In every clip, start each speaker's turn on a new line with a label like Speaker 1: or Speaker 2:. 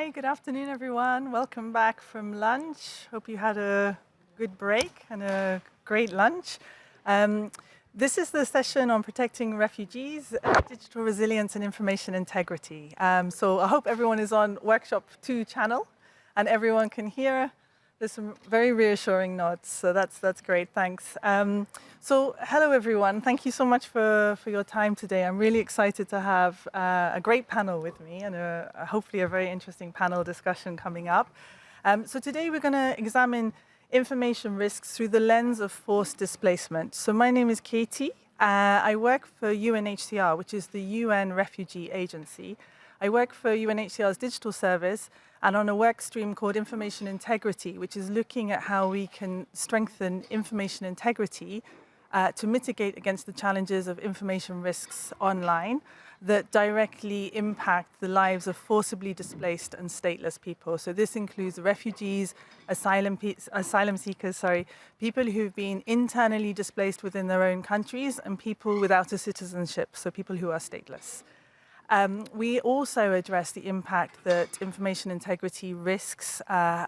Speaker 1: Hi, good afternoon, everyone. Welcome back from lunch. Hope you had a good break and a great lunch. This is the session on protecting refugees, digital resilience and information integrity. So I hope everyone is on Workshop 2 channel and everyone can hear. There's some very reassuring nods, so that's great, thanks. So hello everyone, thank you so much for your time today. I'm really excited to have a great panel with me and hopefully a very interesting panel discussion coming up. So today we're going to examine information risks through the lens of forced displacement. So my name is Katie. I work for UNHCR, which is the UN Refugee Agency. I work for UNHCR's digital service and on a work stream called Information Integrity, which is looking at how we can strengthen information integrity to mitigate against the challenges of information risks online that directly impact the lives of forcibly displaced and stateless people. So this includes refugees, asylum seekers, people who've been internally displaced within their own countries and people without a citizenship, so people who are stateless. We also address the impact that information integrity risks, have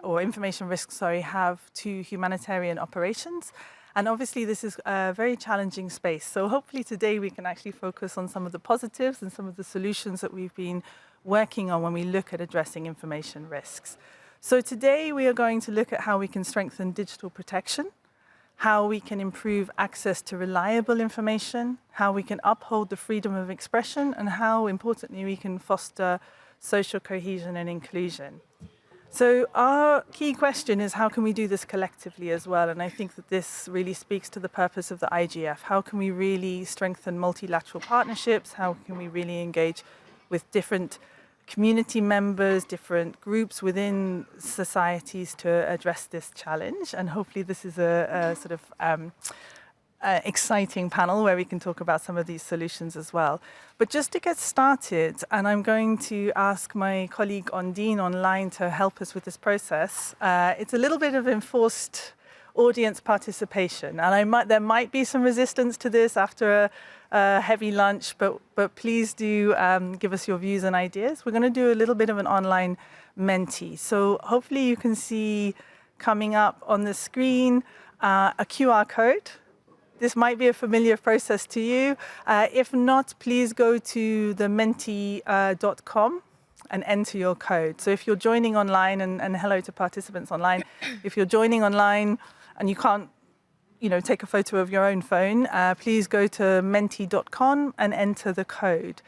Speaker 1: to humanitarian operations. And obviously this is a very challenging space. So hopefully today we can actually focus on some of the positives and some of the solutions that we've been working on when we look at addressing information risks. So today we are going to look at how we can strengthen digital protection, how we can improve access to reliable information, how we can uphold the freedom of expression, and how, importantly, we can foster social cohesion and inclusion. So our key question is how can we do this collectively as well? And I think that this really speaks to the purpose of the IGF. How can we really strengthen multilateral partnerships? How can we really engage with different community members, different groups within societies to address this challenge? And hopefully this is a sort of exciting panel where we can talk about some of these solutions as well. But just to get started, and I'm going to ask my colleague Ondine online to help us with this process. It's a little bit of enforced audience participation, and there might be some resistance to this after a heavy lunch, but please do give us your views and ideas. We're going to do a little bit of an online Menti. So hopefully you can see coming up on the screen a QR code. This might be a familiar process to you. If not, please go to the menti.com and enter your code. So if you're joining online, and hello to participants online, if you're joining online and you can't take a photo of your own phone, please go to menti.com and enter the code.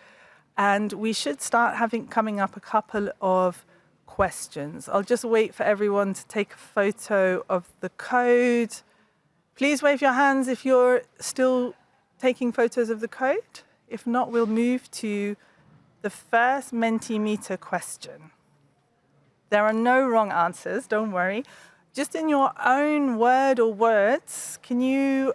Speaker 1: And we should start coming up a couple of questions. I'll just wait for everyone to take a photo of the code. Please wave your hands if you're still taking photos of the code. If not, we'll move to the first Mentimeter question. There are no wrong answers, don't worry. Just in your own word or words, can you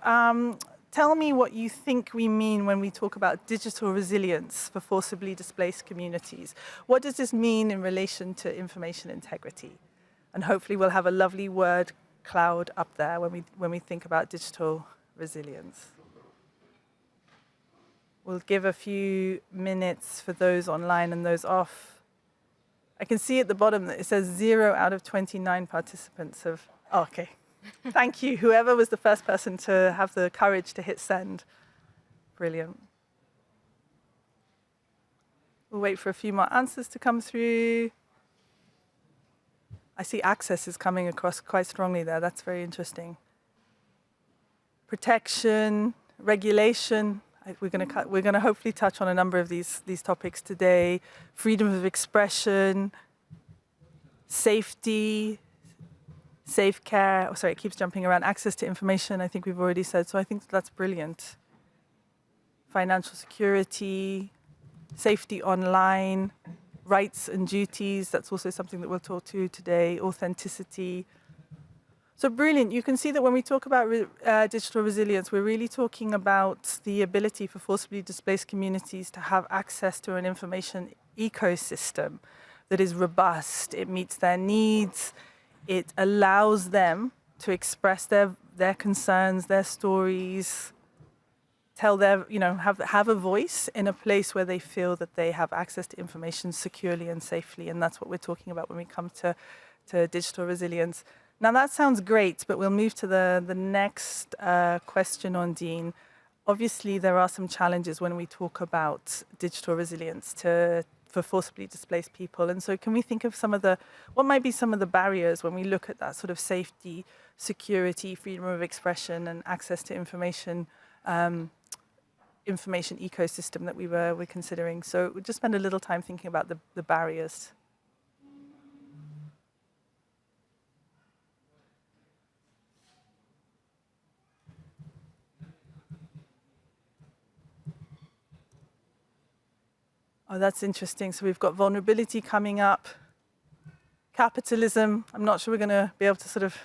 Speaker 1: tell me what you think we mean when we talk about digital resilience for forcibly displaced communities? What does this mean in relation to information integrity? And hopefully we'll have a lovely word cloud up there when we think about digital resilience. We'll give a few minutes for those online and those off. I can see at the bottom that it says 0 out of 29 participants have... Oh, okay. Thank you, whoever was the first person to have the courage to hit send. Brilliant. We'll wait for a few more answers to come through. I see access is coming across quite strongly there. That's very interesting. Protection, regulation. We're going to hopefully touch on a number of these topics today. Freedom of expression, safety, safe care. Oh, sorry, it keeps jumping around. Access to information, I think we've already said. So I think that's brilliant. Financial security, safety online, rights and duties. That's also something that we'll talk to today. Authenticity. So brilliant. You can see that when we talk about digital resilience, we're really talking about the ability for forcibly displaced communities to have access to an information ecosystem that is robust. It meets their needs. It allows them to express their concerns, their stories, tell their, have a voice in a place where they feel that they have access to information securely and safely. And that's what we're talking about when we come to digital resilience. Now that sounds great, but we'll move to the next question on Dean. Obviously, there are some challenges when we talk about digital resilience for forcibly displaced people. And so can we think of what might be some of the barriers when we look at that sort of safety, security, freedom of expression and access to information ecosystem that we're considering? So we'll just spend a little time thinking about the barriers. Oh, that's interesting. So we've got vulnerability coming up, capitalism. I'm not sure we're going to be able to sort of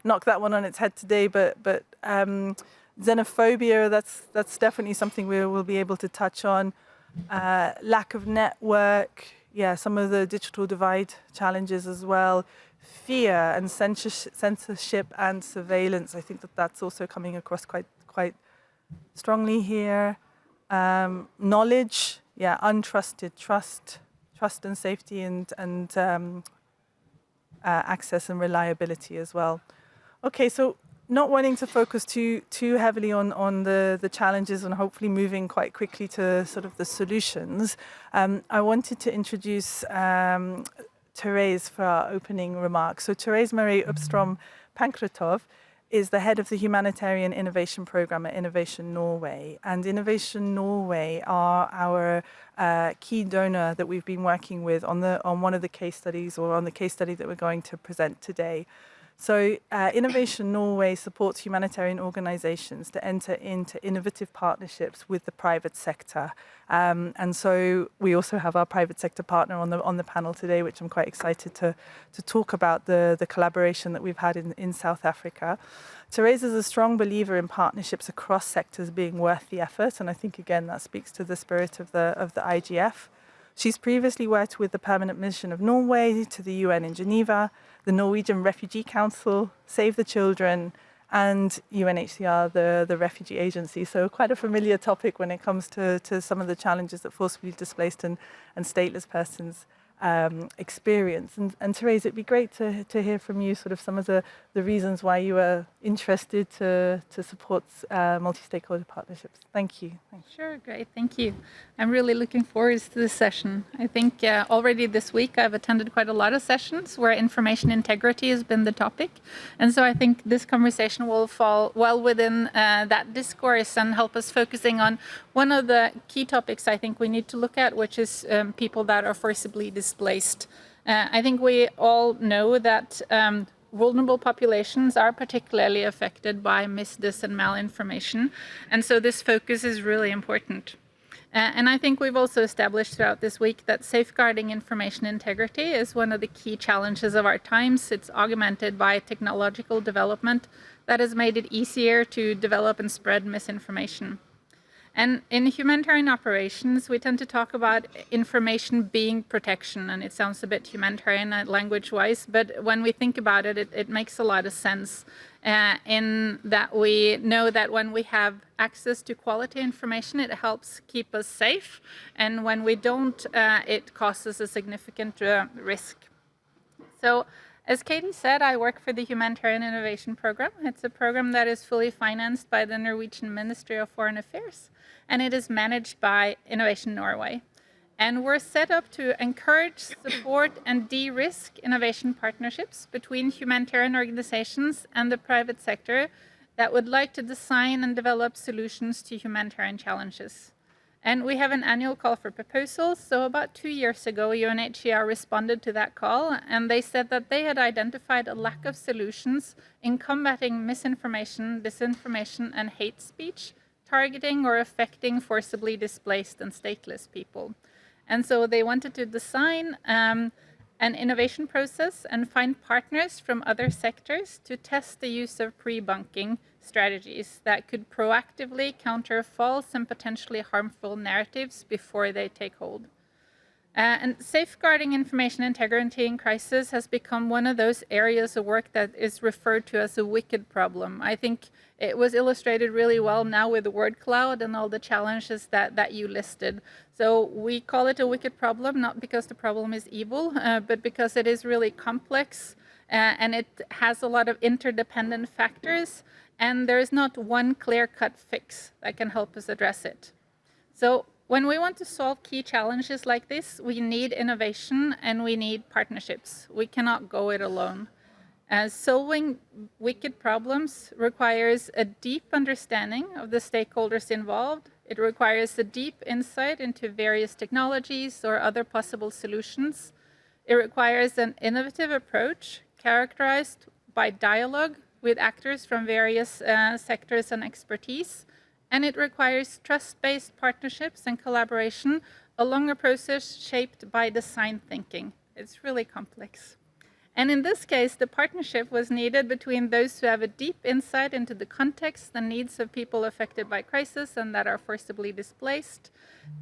Speaker 1: knock that one on its head today, but xenophobia, that's definitely something we'll be able to touch on. Lack of network, some of the digital divide challenges as well. Fear and censorship and surveillance. I think that's also coming across quite strongly here. Knowledge. Untrusted trust and safety and access and reliability as well. Okay, so not wanting to focus too heavily on the challenges and hopefully moving quite quickly to sort of the solutions, I wanted to introduce Therese for our opening remarks. So Therese Marie Upstrom Pankratov is the head of the Humanitarian Innovation Program at Innovation Norway. And Innovation Norway are our key donor that we've been working with on one of the case studies, or on the case study that we're going to present today. So Innovation Norway supports humanitarian organizations to enter into innovative partnerships with the private sector. And so we also have our private sector partner on the panel today, which I'm quite excited to talk about the collaboration that we've had in South Africa. Therese is a strong believer in partnerships across sectors being worth the effort. And I think, again, that speaks to the spirit of the IGF. She's previously worked with the Permanent Mission of Norway to the UN in Geneva, the Norwegian Refugee Council, Save the Children, and UNHCR, the refugee agency. So quite a familiar topic when it comes to some of the challenges that forcibly displaced and stateless persons experience. And Therese, it'd be great to hear from you sort of some of the reasons why you were interested to support multi-stakeholder partnerships. Thank you.
Speaker 2: Sure, great, thank you. I'm really looking forward to this session. I think already this week I've attended quite a lot of sessions where information integrity has been the topic. And so I think this conversation will fall well within that discourse and help us focusing on one of the key topics I think we need to look at, which is people that are forcibly displaced. I think we all know that vulnerable populations are particularly affected by mis-dis and malinformation. And so this focus is really important. And I think we've also established throughout this week that safeguarding information integrity is one of the key challenges of our times. It's augmented by technological development that has made it easier to develop and spread misinformation. And in humanitarian operations, we tend to talk about information being protection, and it sounds a bit humanitarian language-wise, but when we think about it, it makes a lot of sense in that we know that when we have access to quality information, it helps keep us safe, and when we don't, it causes a significant risk. So, as Katie said, I work for the Humanitarian Innovation Program. It's a program that is fully financed by the Norwegian Ministry of Foreign Affairs, and it is managed by Innovation Norway. And we're set up to encourage, support, and de-risk innovation partnerships between humanitarian organizations and the private sector that would like to design and develop solutions to humanitarian challenges. And we have an annual call for proposals. So about 2 years ago, UNHCR responded to that call, and they said that they had identified a lack of solutions in combating misinformation, disinformation, and hate speech, targeting or affecting forcibly displaced and stateless people. And so they wanted to design an innovation process and find partners from other sectors to test the use of pre-bunking strategies that could proactively counter false and potentially harmful narratives before they take hold. And safeguarding information integrity in crisis has become one of those areas of work that is referred to as a wicked problem. I think it was illustrated really well now with the word cloud and all the challenges that you listed. So we call it a wicked problem, not because the problem is evil, but because it is really complex and it has a lot of interdependent factors, and there is not one clear-cut fix that can help us address it. So when we want to solve key challenges like this, we need innovation and we need partnerships. We cannot go it alone. Solving wicked problems requires a deep understanding of the stakeholders involved. It requires a deep insight into various technologies or other possible solutions. It requires an innovative approach characterized by dialogue with actors from various sectors and expertise. And it requires trust-based partnerships and collaboration along a process shaped by design thinking. It's really complex. And in this case, the partnership was needed between those who have a deep insight into the context and needs of people affected by crisis and that are forcibly displaced,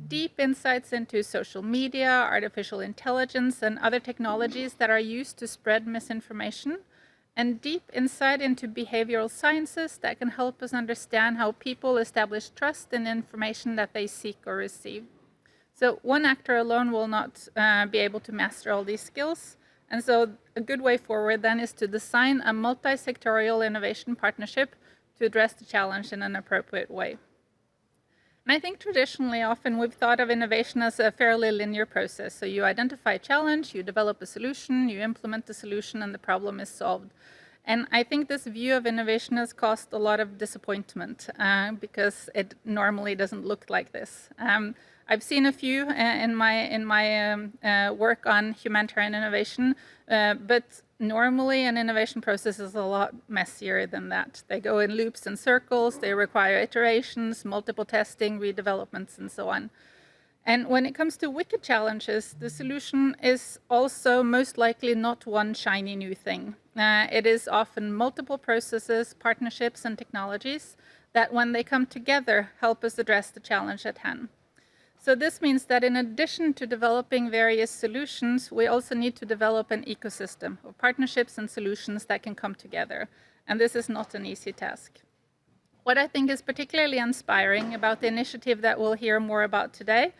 Speaker 2: deep insights into social media, artificial intelligence, and other technologies that are used to spread misinformation, and deep insight into behavioral sciences that can help us understand how people establish trust in information that they seek or receive. So one actor alone will not be able to master all these skills. And so a good way forward then is to design a multi-sectorial innovation partnership to address the challenge in an appropriate way. And I think traditionally, often we've thought of innovation as a fairly linear process. So you identify a challenge, you develop a solution, you implement the solution, and the problem is solved. And I think this view of innovation has caused a lot of disappointment because it normally doesn't look like this. I've seen a few in my work on humanitarian innovation, but normally an innovation process is a lot messier than that. They go in loops and circles, they require iterations, multiple testing, redevelopments, and so on. And when it comes to wicked challenges, the solution is also most likely not one shiny new thing. It is often multiple processes, partnerships, and technologies that, when they come together, help us address the challenge at hand. So this means that in addition to developing various solutions, we also need to develop an ecosystem of partnerships and solutions that can come together. And this is not an easy task. What I think is particularly inspiring about the initiative that we'll hear more about today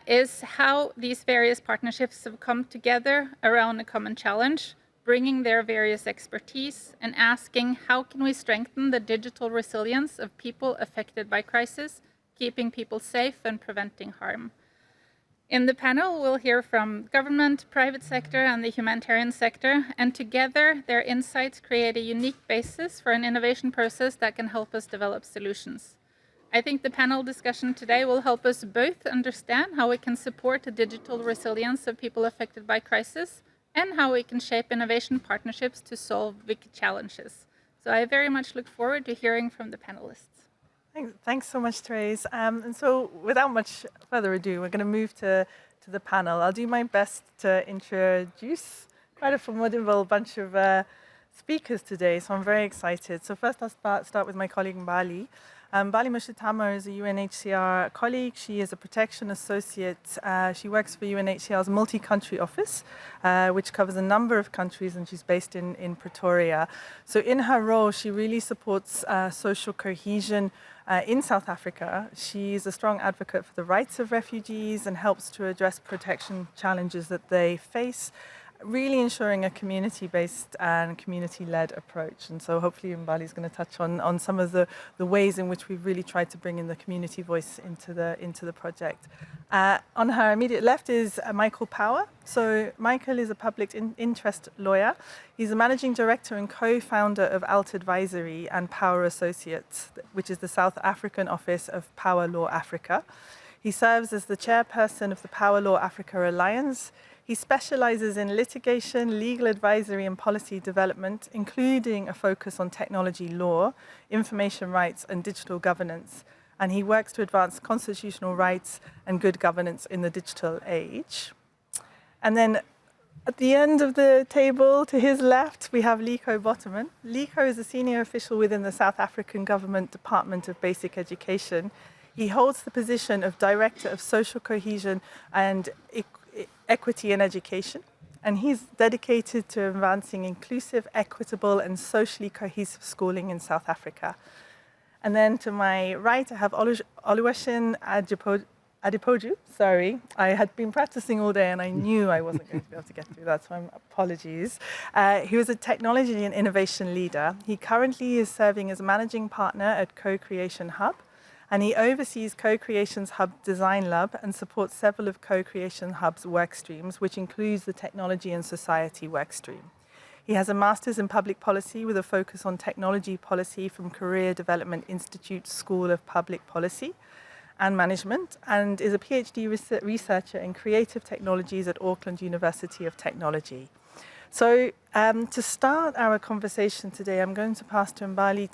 Speaker 2: is how these various partnerships have come together around a common challenge, bringing their various expertise and asking how can we strengthen the digital resilience of people affected by crisis, keeping people safe and preventing harm. In the panel, we'll hear from government, private sector, and the humanitarian sector, and together their insights create a unique basis for an innovation process that can help us develop solutions. I think the panel discussion today will help us both understand how we can support the digital resilience of people affected by crisis and how we can shape innovation partnerships to solve big challenges. So I very much look forward to hearing from the panelists.
Speaker 1: Thanks so much, Therese. And so without much further ado, we're going to move to the panel. I'll do my best to introduce quite a formidable bunch of speakers today, so I'm very excited. So first I'll start with my colleague Mbali. Mbali Mushitama is a UNHCR colleague. She is a protection associate. She works for UNHCR's multi-country office, which covers a number of countries, and she's based in Pretoria. So in her role, she really supports social cohesion in South Africa. She's a strong advocate for the rights of refugees and helps to address protection challenges that they face, really ensuring a community-based and community-led approach. And so hopefully Mbali is going to touch on some of the ways in which we've really tried to bring in the community voice into the project. On her immediate left is Michael Power. So Michael is a public interest lawyer. He's a managing director and co-founder of Alt Advisory and Power Associates, which is the South African office of Power Law Africa. He serves as the chairperson of the Power Law Africa Alliance. He specializes in litigation, legal advisory, and policy development, including a focus on technology law, information rights, and digital governance. And he works to advance constitutional rights and good governance in the digital age. And then at the end of the table, to his left, we have Liko Botterman. Liko is a senior official within the South African Government Department of Basic Education. He holds the position of Director of Social Cohesion and Equity in Education. And he's dedicated to advancing inclusive, equitable, and socially cohesive schooling in South Africa. And then to my right, I have Oluwaseun Adepoju. Sorry, I had been practicing all day and I knew I wasn't going to be able to get through that, so apologies. He was a technology and innovation leader. He currently is serving as managing partner at Co-Creation Hub, and he oversees Co-Creation's Hub Design Lab and supports several of Co-Creation Hub's work streams, which includes the Technology and Society work stream. He has a master's in public policy with a focus on technology policy from Career Development Institute School of Public Policy and Management, and is a PhD researcher in creative technologies at Auckland University of Technology. So to start our conversation today, I'm going to pass to Mbali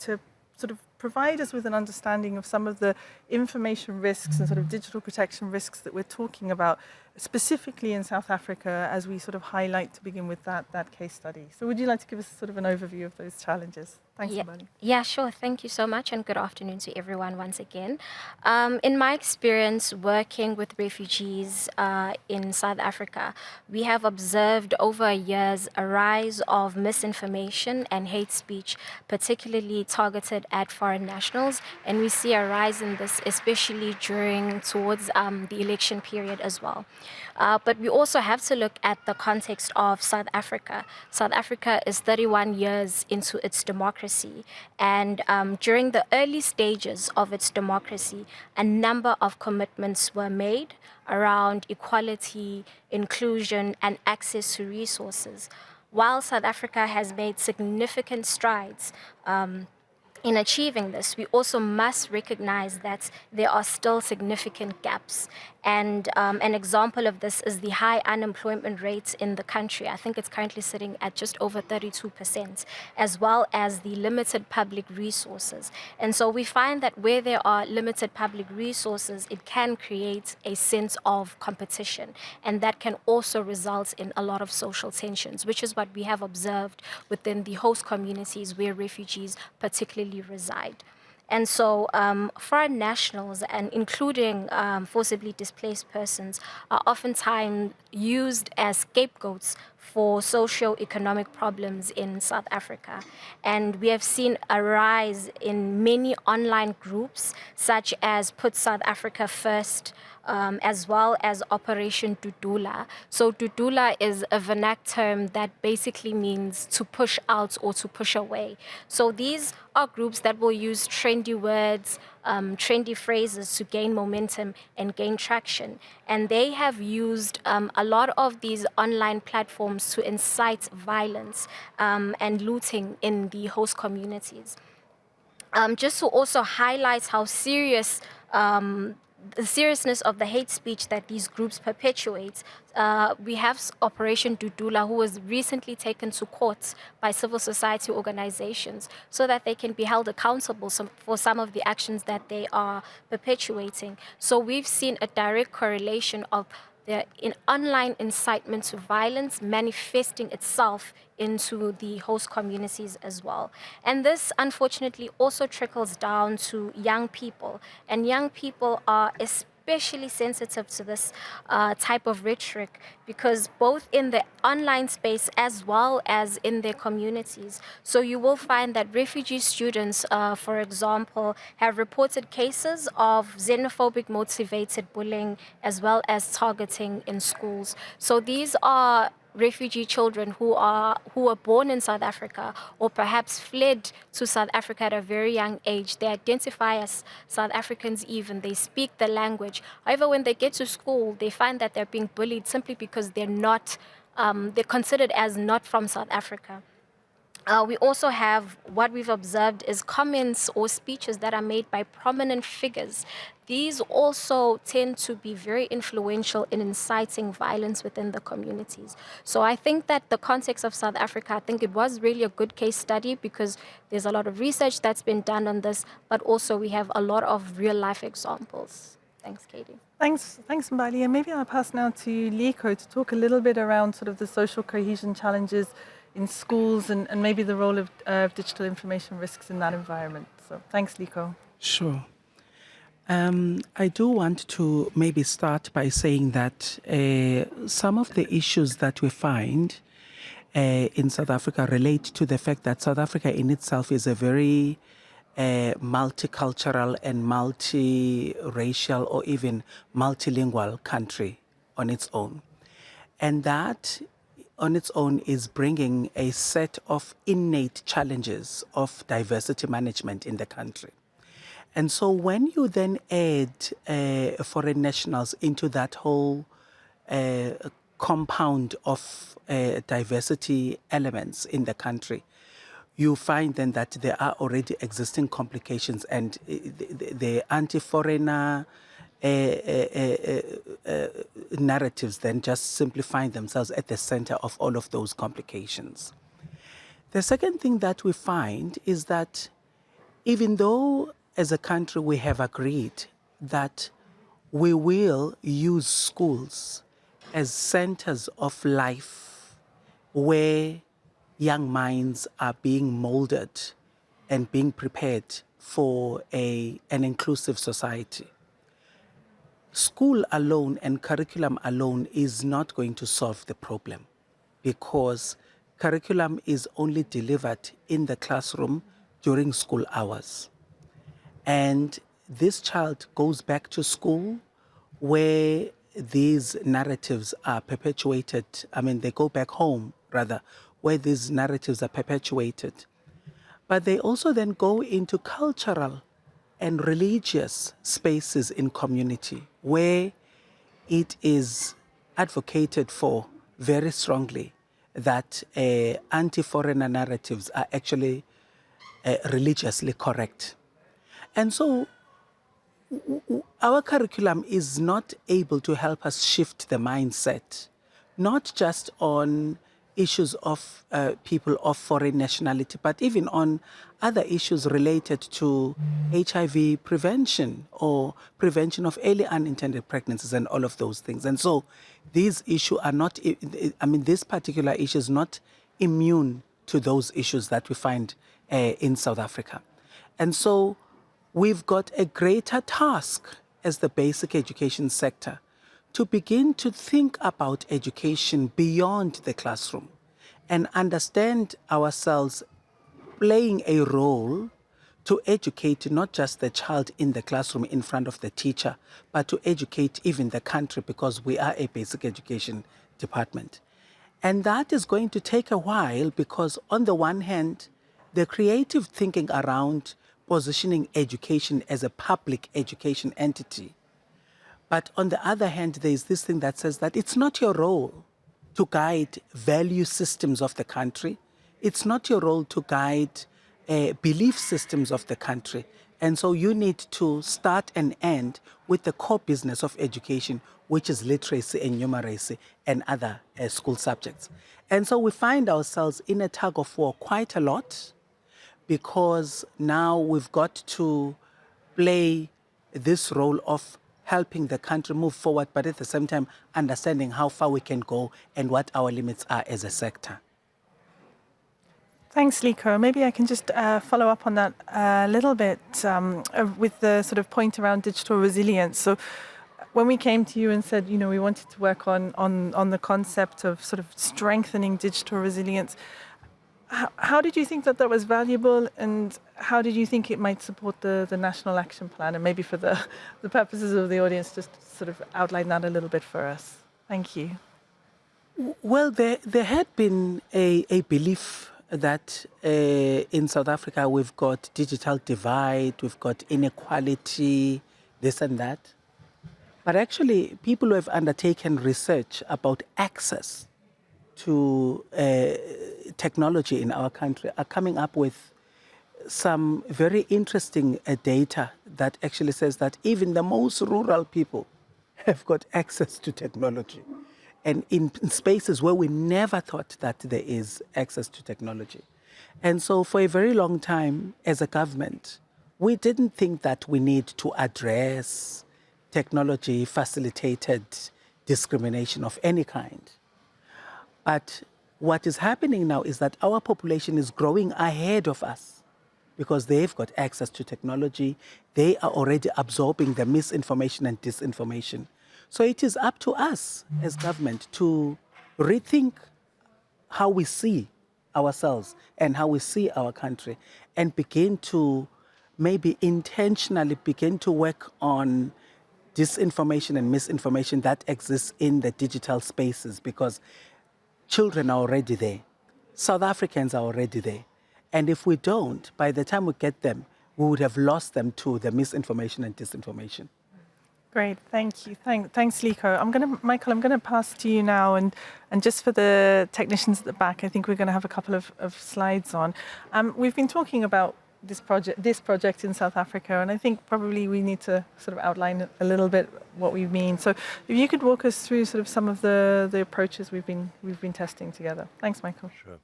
Speaker 1: to sort of provide us with an understanding of some of the information risks and sort of digital protection risks that we're talking about, specifically in South Africa, as we sort of highlight to begin with that case study. So would you like to give us sort of an overview of those challenges? Thanks, Mbali.
Speaker 3: Yeah, sure. Thank you so much, and good afternoon to everyone once again. In my experience working with refugees in South Africa, we have observed over years a rise of misinformation and hate speech, particularly targeted at foreign nationals, and we see a rise in this, especially towards the election period as well. But we also have to look at the context of South Africa. South Africa is 31 years into its democracy, and during the early stages of its democracy, a number of commitments were made around equality, inclusion, and access to resources. While South Africa has made significant strides in achieving this, we also must recognize that there are still significant gaps. And an example of this is the high unemployment rate in the country. I think it's currently sitting at just over 32%, as well as the limited public resources. And so we find that where there are limited public resources, it can create a sense of competition. And that can also result in a lot of social tensions, which is what we have observed within the host communities where refugees particularly reside. And so foreign nationals, and including forcibly displaced persons, are oftentimes used as scapegoats for socio-economic problems in South Africa. And we have seen a rise in many online groups, such as Put South Africa First, as well as Operation Dudula. So Dudula is a vernac term that basically means to push out or to push away. So these are groups that will use trendy words, trendy phrases to gain momentum and gain traction. And they have used a lot of these online platforms to incite violence and looting in the host communities. Just to also highlight how serious the seriousness of the hate speech that these groups perpetuate, we have Operation Dudula, who was recently taken to court by civil society organizations so that they can be held accountable for some of the actions that they are perpetuating. So we've seen a direct correlation of the online incitement to violence manifesting itself into the host communities as well. And this, unfortunately, also trickles down to young people. And young people are especially sensitive to this type of rhetoric, because both in the online space as well as in their communities. So you will find that refugee students, for example, have reported cases of xenophobic motivated bullying as well as targeting in schools. So these are refugee children who were born in South Africa or perhaps fled to South Africa at a very young age. They identify as South Africans even. They speak the language. However, when they get to school, they find that they're being bullied simply because they're considered as not from South Africa. We also have what we've observed is comments or speeches that are made by prominent figures. These also tend to be very influential in inciting violence within the communities. So I think that the context of South Africa, I think it was really a good case study because there's a lot of research that's been done on this, but also we have a lot of real life examples. Thanks, Katie.
Speaker 1: Thanks, Mbali. And maybe I'll pass now to Liko to talk a little bit around sort of the social cohesion challenges in schools and maybe the role of digital information risks in that environment. So thanks, Liko.
Speaker 4: Sure. I do want to maybe start by saying that some of the issues that we find in South Africa relate to the fact that South Africa in itself is a very multicultural and multiracial or even multilingual country on its own. And that on its own is bringing a set of innate challenges of diversity management in the country. And so when you then add foreign nationals into that whole compound of diversity elements in the country, you find then that there are already existing complications, and the anti-foreigner narratives then just simply find themselves at the center of all of those complications. The second thing that we find is that even though as a country we have agreed that we will use schools as centers of life where young minds are being molded and being prepared for an inclusive society, school alone and curriculum alone is not going to solve the problem, because curriculum is only delivered in the classroom during school hours. And this child goes back to school where these narratives are perpetuated. I mean, they go back home, rather, where these narratives are perpetuated. But they also then go into cultural and religious spaces in community where it is advocated for very strongly that anti-foreigner narratives are actually religiously correct. And so our curriculum is not able to help us shift the mindset, not just on issues of people of foreign nationality, but even on other issues related to HIV prevention or prevention of early unintended pregnancies and all of those things. And so these issues are not, I mean, this particular issue is not immune to those issues that we find in South Africa. And so we've got a greater task as the basic education sector to begin to think about education beyond the classroom and understand ourselves playing a role to educate not just the child in the classroom in front of the teacher, but to educate even the country, because we are a basic education department. And that is going to take a while, because on the one hand, the creative thinking around positioning education as a public education entity. But on the other hand, there is this thing that says that it's not your role to guide value systems of the country. It's not your role to guide belief systems of the country. And so you need to start and end with the core business of education, which is literacy and numeracy and other school subjects. And so we find ourselves in a tug of war quite a lot, because now we've got to play this role of helping the country move forward, but at the same time understanding how far we can go and what our limits are as a sector.
Speaker 1: Thanks, Liko. Maybe I can just follow up on that a little bit with the sort of point around digital resilience. So when we came to you and said, you know, we wanted to work on the concept of sort of strengthening digital resilience, how did you think that that was valuable, and how did you think it might support the National Action Plan? And maybe for the purposes of the audience, just sort of outline that a little bit for us. Thank you.
Speaker 4: Well, there had been a belief that in South Africa we've got digital divide, we've got inequality, this and that. But actually, people who have undertaken research about access to technology in our country are coming up with some very interesting data that actually says that even the most rural people have got access to technology, and in spaces where we never thought that there is access to technology. And so for a very long time as a government, we didn't think that we need to address technology facilitated discrimination of any kind. But what is happening now is that our population is growing ahead of us. because they've got access to technology. They are already absorbing the misinformation and disinformation. So it is up to us as government to rethink how we see ourselves and how we see our country, and begin to maybe intentionally begin to work on disinformation and misinformation that exists in the digital spaces, because children are already there. South Africans are already there. And if we don't, by the time we get them, we would have lost them to the misinformation and disinformation.
Speaker 1: Great, thank you. Thanks, Liko. Michael, I'm going to pass to you now. And just for the technicians at the back, I think we're going to have a couple of slides on. We've been talking about this project in South Africa, and I think probably we need to sort of outline a little bit what we mean. So if you could walk us through sort of some of the approaches we've been testing together. Thanks, Michael.
Speaker 5: Sure.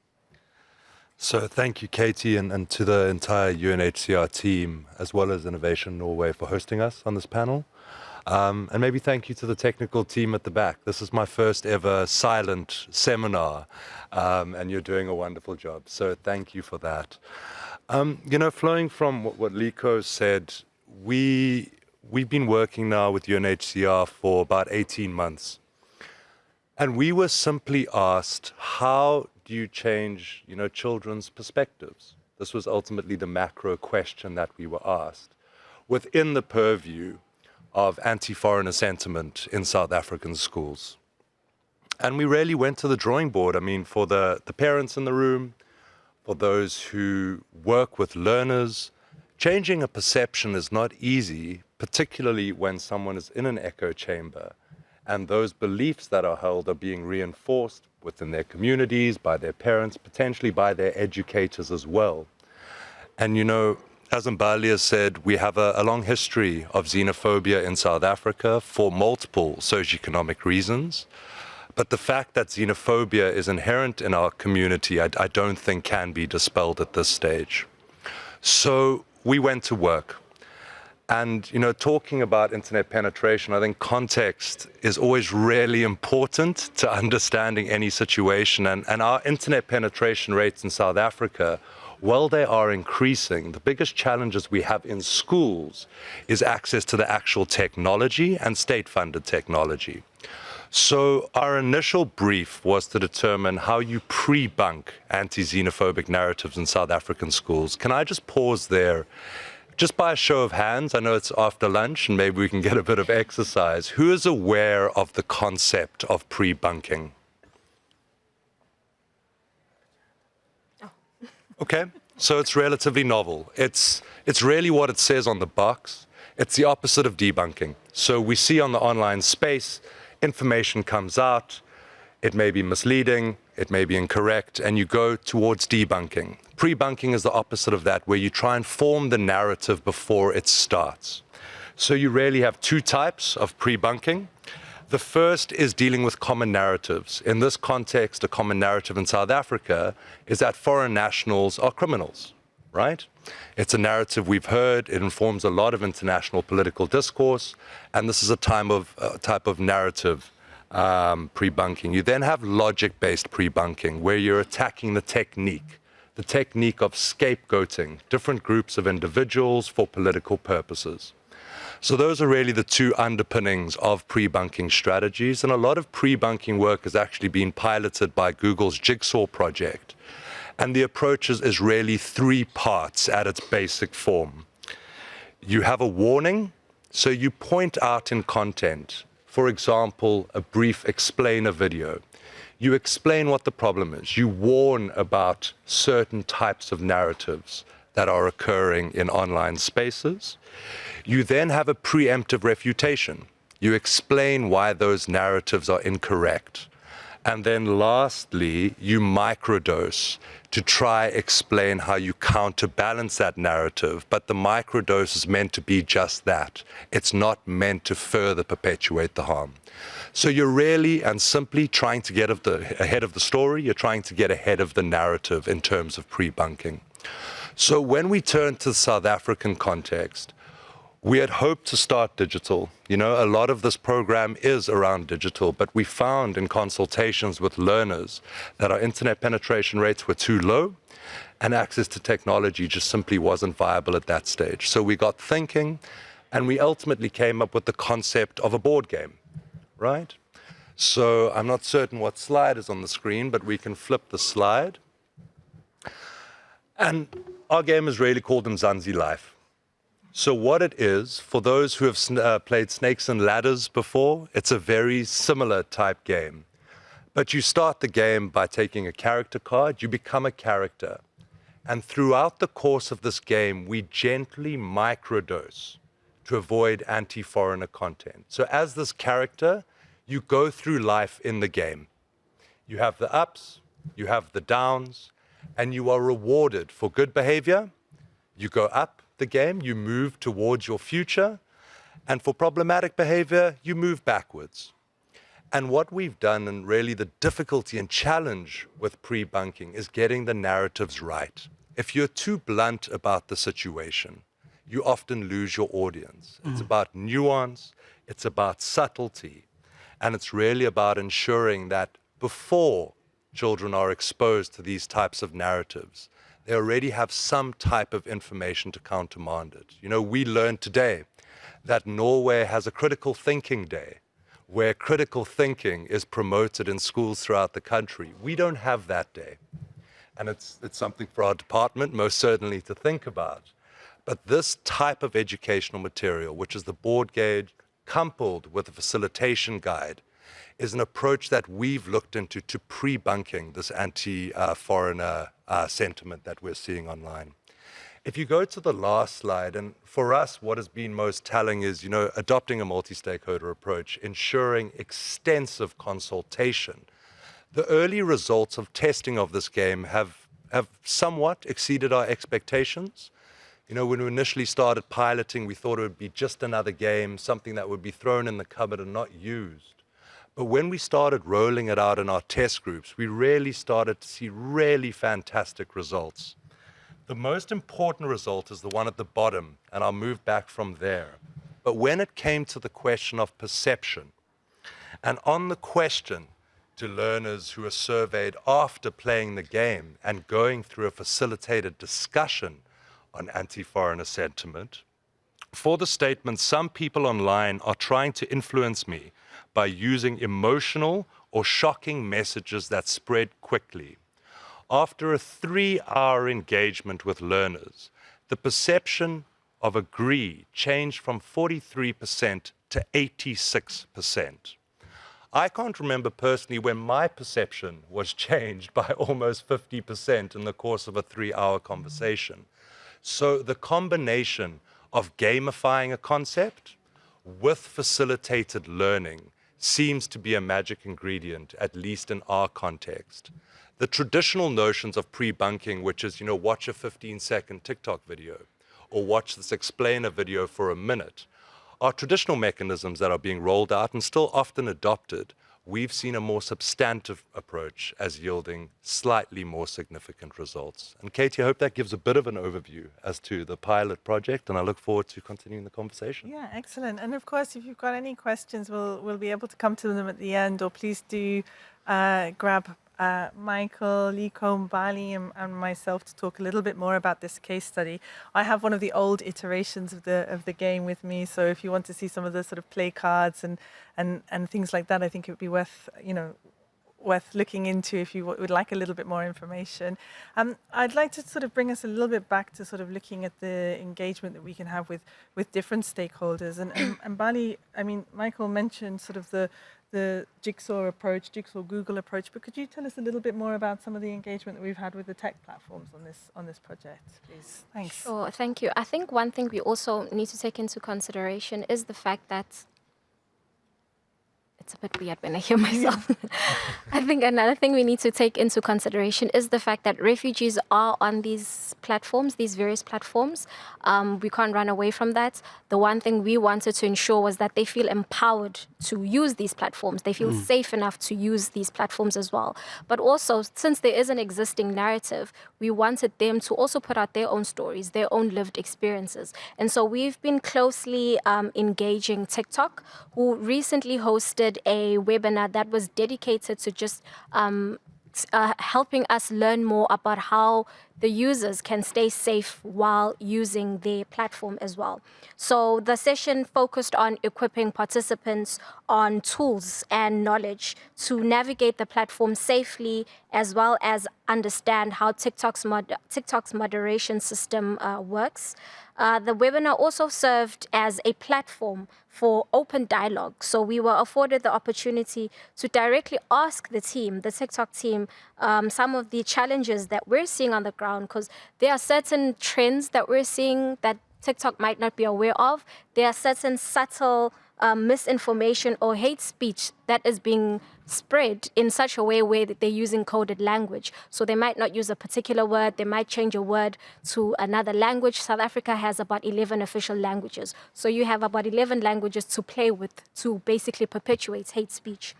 Speaker 5: So thank you, Katie, and to the entire UNHCR team, as well as Innovation Norway, for hosting us on this panel. And maybe thank you to the technical team at the back. This is my first ever silent seminar, and you're doing a wonderful job. So thank you for that. Flowing from what Liko said, we've been working now with UNHCR for about 18 months. And we were simply asked, how do you change, children's perspectives? This was ultimately the macro question that we were asked, within the purview of anti-foreigner sentiment in South African schools. And we really went to the drawing board. I mean, for the parents in the room, for those who work with learners, changing a perception is not easy, particularly when someone is in an echo chamber and those beliefs that are held are being reinforced within their communities, by their parents, potentially by their educators as well. And as Mbalia said, we have a long history of xenophobia in South Africa for multiple socioeconomic reasons. But the fact that xenophobia is inherent in our community, I don't think can be dispelled at this stage. So we went to work. And, talking about internet penetration, I think context is always really important to understanding any situation. And our internet penetration rates in South Africa, while they are increasing, the biggest challenges we have in schools is access to the actual technology and state-funded technology. So our initial brief was to determine how you pre-bunk anti-xenophobic narratives in South African schools. Can I just pause there? Just by a show of hands, I know it's after lunch and maybe we can get a bit of exercise. Who is aware of the concept of pre-bunking? Okay, so it's relatively novel. It's really what it says on the box. It's the opposite of debunking. So we see on the online space, information comes out, it may be misleading, it may be incorrect, and you go towards debunking. Pre-bunking is the opposite of that, where you try and form the narrative before it starts. So you really have two types of pre-bunking. The first is dealing with common narratives. In this context, a common narrative in South Africa is that foreign nationals are criminals, right? It's a narrative we've heard. It informs a lot of international political discourse, and this is a type of narrative pre-bunking. You then have logic-based pre-bunking, where you're attacking the technique of scapegoating different groups of individuals for political purposes. So those are really the two underpinnings of pre-bunking strategies, and a lot of pre-bunking work has actually been piloted by Google's Jigsaw project. And the approach is really three parts at its basic form. You have a warning, so you point out in content, for example, a brief explainer video. You explain what the problem is. You warn about certain types of narratives that are occurring in online spaces. You then have a preemptive refutation. You explain why those narratives are incorrect. And then lastly, you microdose to try explain how you counterbalance that narrative. But the microdose is meant to be just that. It's not meant to further perpetuate the harm. So you're really and simply trying to get ahead of the story. You're trying to get ahead of the narrative in terms of pre-bunking. So when we turn to the South African context, We had hoped to start digital. You know, a lot of this program is around digital, but we found in consultations with learners that our internet penetration rates were too low and access to technology just simply wasn't viable at that stage. So we got thinking, and we ultimately came up with the concept of a board game, right? So I'm not certain what slide is on the screen, but we can flip the slide. And our game is really called Mzansi Life. So what it is, for those who have played Snakes and Ladders before, it's a very similar type game. But you start the game by taking a character card, you become a character. And throughout the course of this game, we gently microdose to avoid anti-foreigner content. So as this character, you go through life in the game. You have the ups, you have the downs, and you are rewarded for good behavior. You go up the game, you move towards your future, and for problematic behavior, you move backwards. And what we've done, and really the difficulty and challenge with pre-bunking, is getting the narratives right. If you're too blunt about the situation, you often lose your audience. It's about nuance, it's about subtlety, and it's really about ensuring that before children are exposed to these types of narratives, they already have some type of information to countermand it. You know, we learned today that Norway has a critical thinking day where critical thinking is promoted in schools throughout the country. We don't have that day. And it's something for our department, most certainly, to think about. But this type of educational material, which is the board game coupled with a facilitation guide, is an approach that we've looked into to pre-bunking this anti-foreigner sentiment that we're seeing online. If you go to the last slide, and for us, what has been most telling is, you know, adopting a multi-stakeholder approach, ensuring extensive consultation. The early results of testing of this game have somewhat exceeded our expectations. You know, when we initially started piloting, we thought it would be just another game, something that would be thrown in the cupboard and not used. But when we started rolling it out in our test groups, we really started to see really fantastic results. The most important result is the one at the bottom, and I'll move back from there. But when it came to the question of perception, and on the question to learners who are surveyed after playing the game and going through a facilitated discussion on anti-foreigner sentiment, for the statement, some people online are trying to influence me by using emotional or shocking messages that spread quickly. After a 3-hour engagement with learners, the perception of agree changed from 43% to 86%. I can't remember personally when my perception was changed by almost 50% in the course of a 3-hour conversation. So the combination of gamifying a concept with facilitated learning seems to be a magic ingredient, at least in our context. The traditional notions of pre-bunking, which is, you know, watch a 15-second TikTok video or watch this explainer video for a minute, are traditional mechanisms that are being rolled out and still often adopted. We've seen a more substantive approach as yielding slightly more significant results. And Katie, I hope that gives a bit of an overview as to the pilot project, and I look forward to continuing the conversation.
Speaker 1: Yeah, excellent. And of course, if you've got any questions, we'll be able to come to them at the end, or please do grab Michael, Liko, Bali, and myself to talk a little bit more about this case study. I have one of the old iterations of the game with me, so if you want to see some of the sort of play cards and things like that, I think it would be worth looking into if you would like a little bit more information. I'd like to sort of bring us a little bit back to sort of looking at the engagement that we can have with different stakeholders. And Bali, I mean, Michael mentioned sort of the Jigsaw Google approach, but could you tell us a little bit more about some of the engagement that we've had with the tech platforms on this project, please? Thanks.
Speaker 3: Sure, thank you. I think one thing we also need to take into consideration is the fact that it's a bit weird when I hear myself. I think another thing we need to take into consideration is the fact that refugees are on these platforms, these various platforms. We can't run away from that. The one thing we wanted to ensure was that they feel empowered to use these platforms. They feel safe enough to use these platforms as well. But also, since there is an existing narrative, we wanted them to also put out their own stories, their own lived experiences. And so we've been closely engaging TikTok, who recently hosted a webinar that was dedicated to just helping us learn more about how the users can stay safe while using their platform as well. So the session focused on equipping participants on tools and knowledge to navigate the platform safely, as well as understand how TikTok's moderation system works. The webinar also served as a platform for open dialogue. So we were afforded the opportunity to directly ask the team, the TikTok team, some of the challenges that we're seeing on the ground, because there are certain trends that we're seeing that TikTok might not be aware of. There are certain subtle misinformation or hate speech that is being spread in such a way where they're using coded language. So they might not use a particular word, they might change a word to another language. South Africa has about 11 official languages. So you have about 11 languages to play with to basically perpetuate hate speech.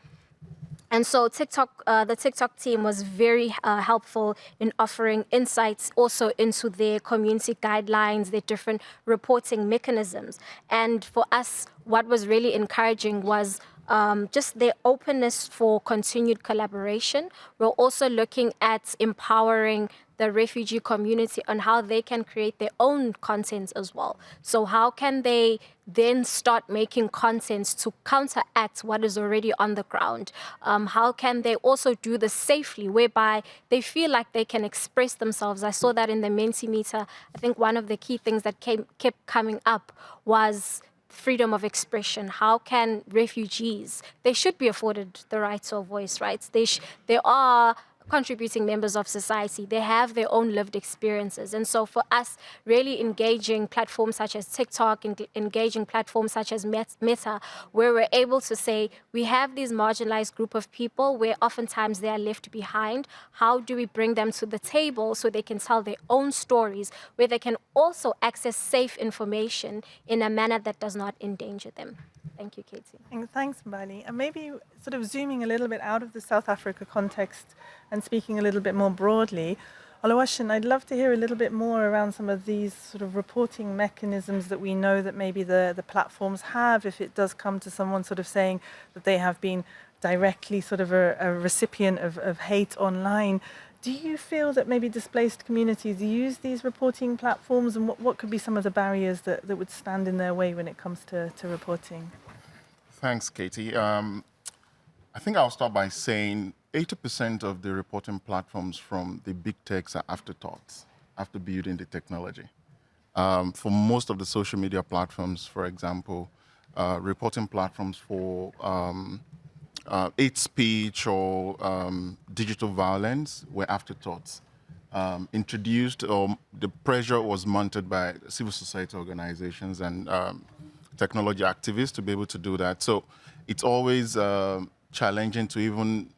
Speaker 3: And so the TikTok team was very helpful in offering insights also into their community guidelines, their different reporting mechanisms. And for us, what was really encouraging was just their openness for continued collaboration. We're also looking at empowering the refugee community on how they can create their own content as well. So how can they then start making content to counteract what is already on the ground? How can they also do this safely, whereby they feel like they can express themselves? I saw that in the Mentimeter. I think one of the key things that kept coming up was freedom of expression. How can refugees, they should be afforded the right to a voice, right? They are contributing members of society. They have their own lived experiences. And so for us, really engaging platforms such as TikTok, engaging platforms such as Meta, where we're able to say, we have these marginalized group of people where oftentimes they are left behind. How do we bring them to the table so they can tell their own stories, where they can also access safe information in a manner that does not endanger them? Thank you, Katie.
Speaker 1: Thanks, Mbali. And maybe sort of zooming a little bit out of the South Africa context and speaking a little bit more broadly, Oluwaseun, I'd love to hear a little bit more around some of these sort of reporting mechanisms that we know that maybe the platforms have, if it does come to someone sort of saying that they have been directly sort of a recipient of hate online. Do you feel that maybe displaced communities use these reporting platforms, and what could be some of the barriers that would stand in their way when it comes to reporting?
Speaker 6: Thanks, Katie. I think I'll start by saying 80% of the reporting platforms from the big techs are afterthoughts after building the technology. For most of the social media platforms, for example, reporting platforms for hate speech or digital violence were afterthoughts. Introduced, or the pressure was mounted by civil society organizations and technology activists to be able to do that. So it's always challenging to even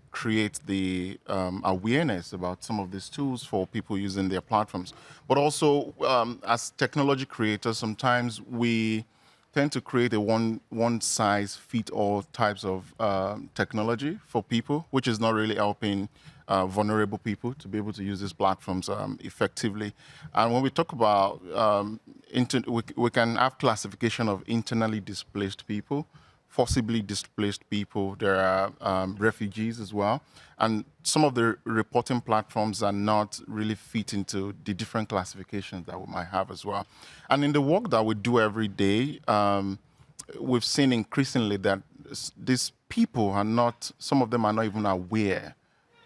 Speaker 6: create the awareness about some of these tools for people using their platforms. But also, as technology creators, sometimes we tend to create a one-size-fits-all types of technology for people, which is not really helping vulnerable people to be able to use these platforms effectively. And when we talk about, we can have classification of internally displaced people, forcibly displaced people. There are refugees as well. And some of the reporting platforms are not really fit into the different classifications that we might have as well. And in the work that we do every day, we've seen increasingly that these people are not, some of them are not even aware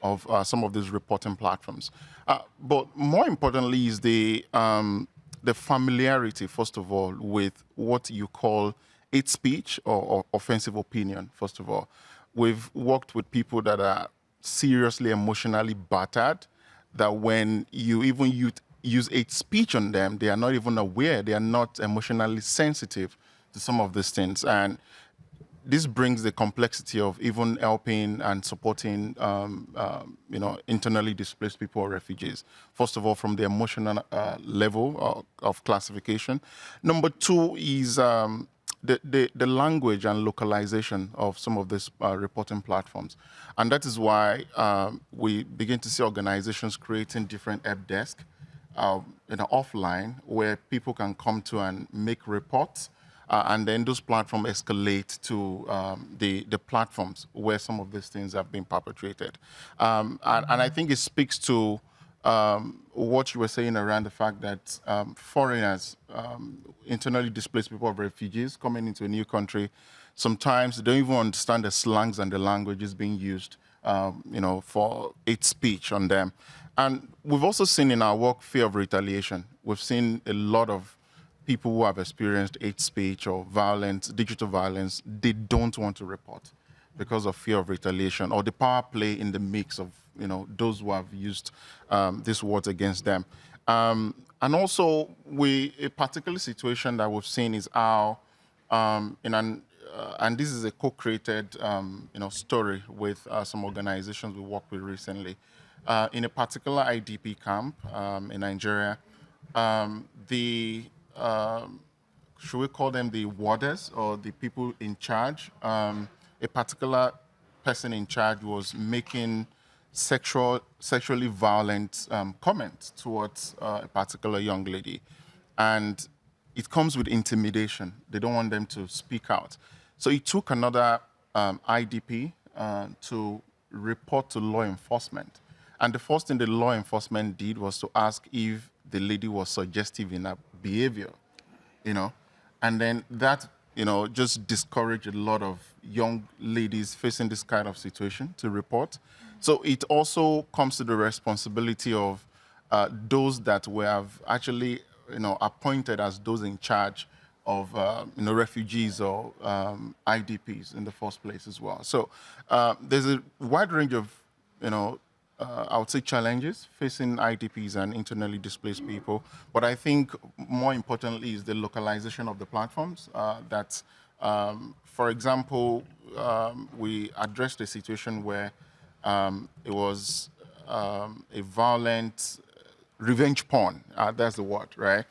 Speaker 6: of some of these reporting platforms. But more importantly is the familiarity, first of all, with what you call hate speech or offensive opinion, first of all. We've worked with people that are seriously emotionally battered, that when you even use hate speech on them, they are not even aware, they are not emotionally sensitive to some of these things. And this brings the complexity of even helping and supporting, internally displaced people or refugees. First of all, from the emotional level of classification. Number two is the language and localization of some of these reporting platforms. And that is why we begin to see organizations creating different help desks offline where people can come to and make reports. And then those platforms escalate to the platforms where some of these things have been perpetrated. And I think it speaks to what you were saying around the fact that foreigners, internally displaced people or refugees coming into a new country, sometimes they don't even understand the slangs and the languages being used, for hate speech on them. And we've also seen in our work fear of retaliation. We've seen a lot of people who have experienced hate speech or violence, digital violence, they don't want to report because of fear of retaliation or the power play in the mix of those who have used these words against them. And also, a particular situation that we've seen is how, and this is a co-created story with some organizations we worked with recently. In a particular IDP camp in Nigeria, should we call them the warders or the people in charge? A particular person in charge was making sexually violent comments towards a particular young lady. And it comes with intimidation. They don't want them to speak out. So it took another IDP to report to law enforcement. And the first thing the law enforcement did was to ask if the lady was suggestive in her behavior, and then that, just discouraged a lot of young ladies facing this kind of situation to report. So it also comes to the responsibility of those that we have actually, appointed as those in charge of, refugees or IDPs in the first place as well. So there's a wide range of, I would say challenges facing IDPs and internally displaced people. But I think more importantly is the localization of the platforms that, for example, we addressed a situation where it was a violent revenge porn, that's the word, right?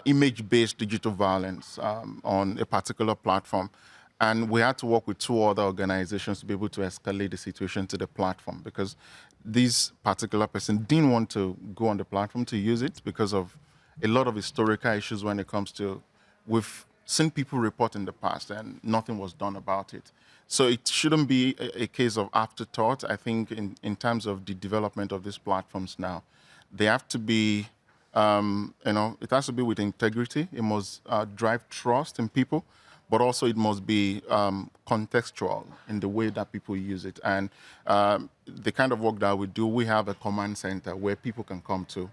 Speaker 6: Image-based digital violence on a particular platform. And we had to work with two other organizations to be able to escalate the situation to the platform because this particular person didn't want to go on the platform to use it because of a lot of historical issues when it comes to, we've seen people report in the past and nothing was done about it. So it shouldn't be a case of afterthought. I think in terms of the development of these platforms now, they have to be, it has to be with integrity. It must drive trust in people. But also it must be contextual in the way that people use it. And the kind of work that we do, we have a command center where people can come to,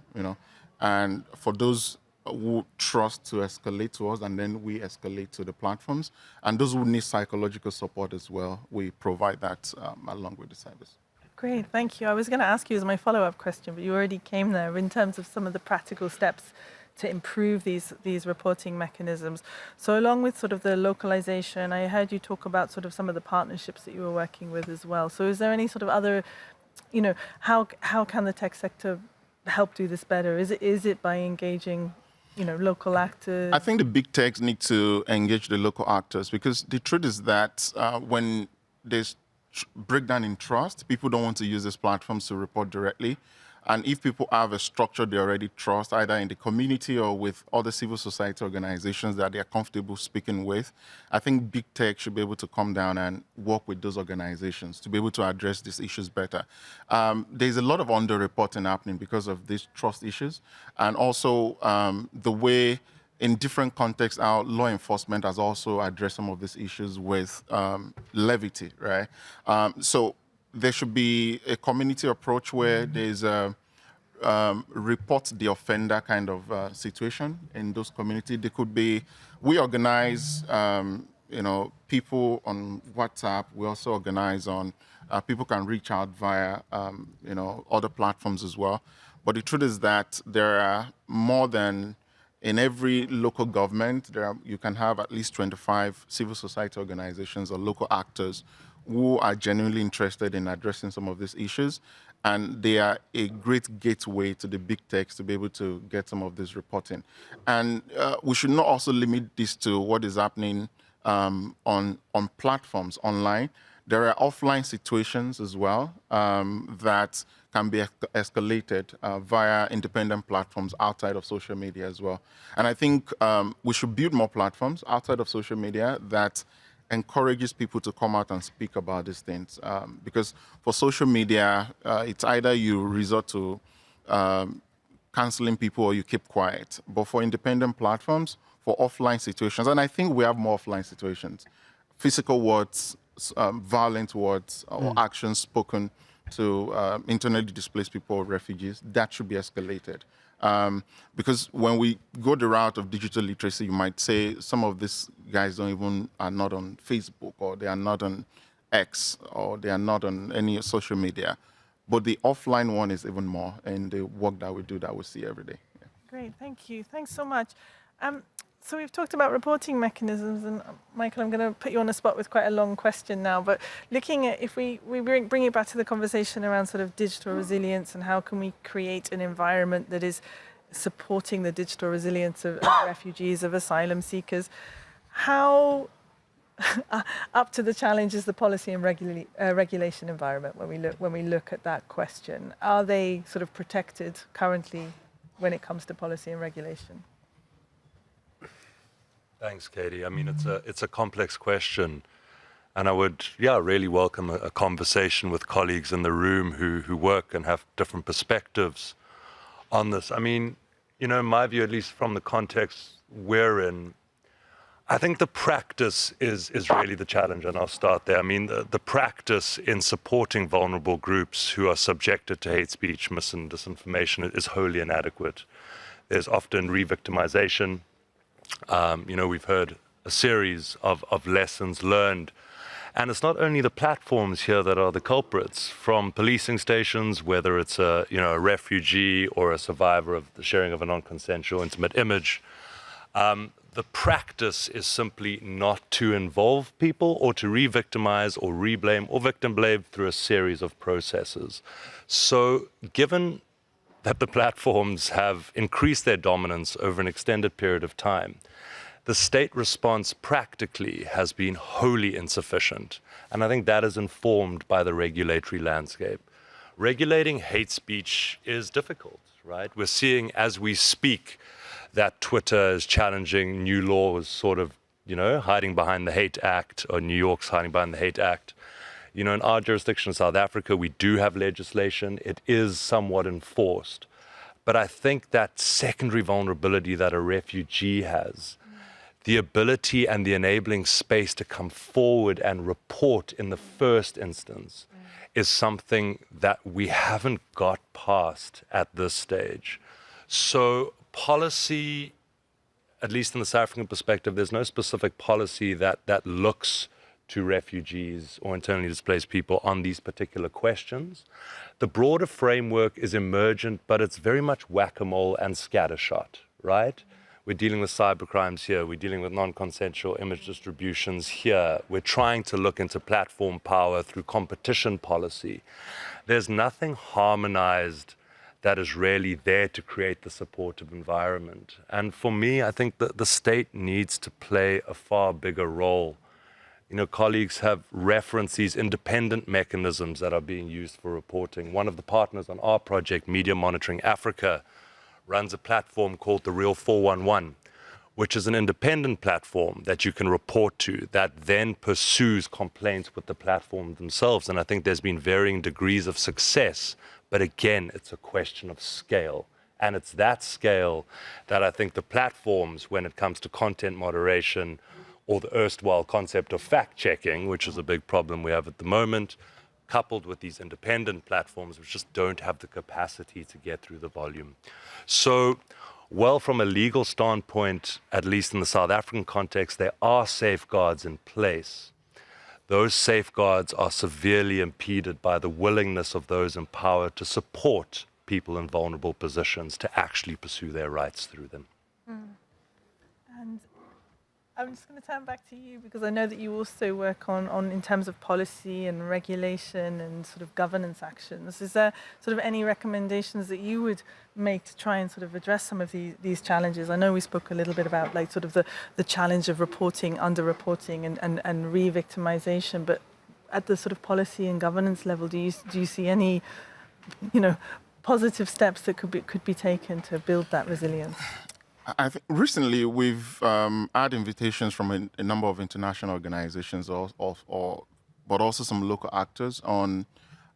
Speaker 6: and for those who trust to escalate to us, and then we escalate to the platforms. And those who need psychological support as well, we provide that along with the service.
Speaker 1: Great, thank you. I was going to ask you as my follow-up question, but you already came there in terms of some of the practical steps to improve these reporting mechanisms. So along with sort of the localization, I heard you talk about sort of some of the partnerships that you were working with as well. So is there any sort of other, how can the tech sector help do this better? Is it by engaging, local actors?
Speaker 6: I think the big techs need to engage the local actors because the truth is that when there's breakdown in trust, people don't want to use these platforms to report directly. And if people have a structure they already trust, either in the community or with other civil society organizations that they are comfortable speaking with, I think big tech should be able to come down and work with those organizations to be able to address these issues better. There's a lot of underreporting happening because of these trust issues. And also the way in different contexts, our law enforcement has also addressed some of these issues with levity, right? So there should be a community approach where there's a report the offender kind of situation in those communities. There could be, we organize, people on WhatsApp. We also organize on, people can reach out via, other platforms as well. But the truth is that there are more than in every local government, you can have at least 25 civil society organizations or local actors who are genuinely interested in addressing some of these issues. And they are a great gateway to the big techs to be able to get some of this reporting. And we should not also limit this to what is happening on platforms online. There are offline situations as well that can be escalated via independent platforms outside of social media as well. And I think we should build more platforms outside of social media that encourages people to come out and speak about these things. Because for social media, it's either you resort to canceling people or you keep quiet. But for independent platforms, for offline situations, and I think we have more offline situations, physical words, violent words or actions spoken to internally displaced people or refugees, that should be escalated. Because when we go the route of digital literacy, you might say some of these guys are not on Facebook, or they are not on X, or they are not on any social media. But the offline one is even more in the work that we do, that we see every day. Yeah.
Speaker 1: Great, thank you. Thanks so much. So we've talked about reporting mechanisms, and Michael, I'm going to put you on the spot with quite a long question now, but looking at, if we bring it back to the conversation around sort of digital resilience and how can we create an environment that is supporting the digital resilience of refugees, of asylum seekers, how up to the challenge is the policy and regulation environment when we look at that question? Are they sort of protected currently when it comes to policy and regulation?
Speaker 5: Thanks, Katie. I mean, it's a complex question, and I would, really welcome a conversation with colleagues in the room who work and have different perspectives on this. I mean, in my view, at least from the context we're in, I think the practice is really the challenge, and I'll start there. I mean, the practice in supporting vulnerable groups who are subjected to hate speech, mis and disinformation is wholly inadequate. There's often re-victimization. We've heard a series of lessons learned. And it's not only the platforms here that are the culprits, from policing stations, whether it's a refugee or a survivor of the sharing of a non-consensual intimate image. The practice is simply not to involve people or to re-victimize or re-blame or victim blame through a series of processes. So given that the platforms have increased their dominance over an extended period of time, the state response practically has been wholly insufficient. And I think that is informed by the regulatory landscape. Regulating hate speech is difficult, right? We're seeing as we speak that Twitter is challenging new laws, sort of, hiding behind the Hate Act, or New York's hiding behind the Hate Act. In our jurisdiction in South Africa, we do have legislation. It is somewhat enforced. But I think that secondary vulnerability that a refugee has, the ability and the enabling space to come forward and report in the first instance, is something that we haven't got past at this stage. So policy, at least in the South African perspective, there's no specific policy that looks to refugees or internally displaced people on these particular questions. The broader framework is emergent, but it's very much whack-a-mole and scattershot, right? We're dealing with cybercrimes here. We're dealing with non-consensual image distributions here. We're trying to look into platform power through competition policy. There's nothing harmonized that is really there to create the supportive environment. And for me, I think that the state needs to play a far bigger role. Colleagues have referenced these independent mechanisms that are being used for reporting. One of the partners on our project, Media Monitoring Africa, runs a platform called the Real 411, which is an independent platform that you can report to that then pursues complaints with the platform themselves. And I think there's been varying degrees of success, but again, it's a question of scale. And it's that scale that I think the platforms, when it comes to content moderation, or the erstwhile concept of fact-checking, which is a big problem we have at the moment, coupled with these independent platforms, which just don't have the capacity to get through the volume. So, well, from a legal standpoint, at least in the South African context, there are safeguards in place. Those safeguards are severely impeded by the willingness of those in power to support people in vulnerable positions to actually pursue their rights through them.
Speaker 1: I'm just going to turn back to you because I know that you also work on in terms of policy and regulation and sort of governance actions. Is there sort of any recommendations that you would make to try and sort of address some of these challenges? I know we spoke a little bit about like sort of the challenge of reporting, under-reporting and re-victimization, but at the sort of policy and governance level, do you see any, positive steps that could be taken to build that resilience?
Speaker 6: I think recently we've had invitations from a number of international organizations, but also some local actors on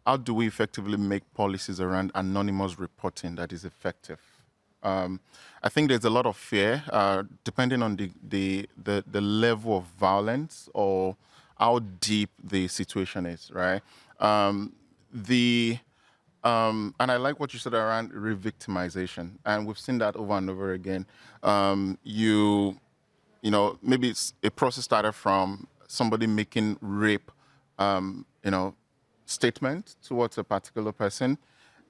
Speaker 6: how do we effectively make policies around anonymous reporting that is effective. I think there's a lot of fear, depending on the level of violence or how deep the situation is, right? And I like what you said around re-victimization, and we've seen that over and over again. Maybe it's a process started from somebody making rape, statement towards a particular person,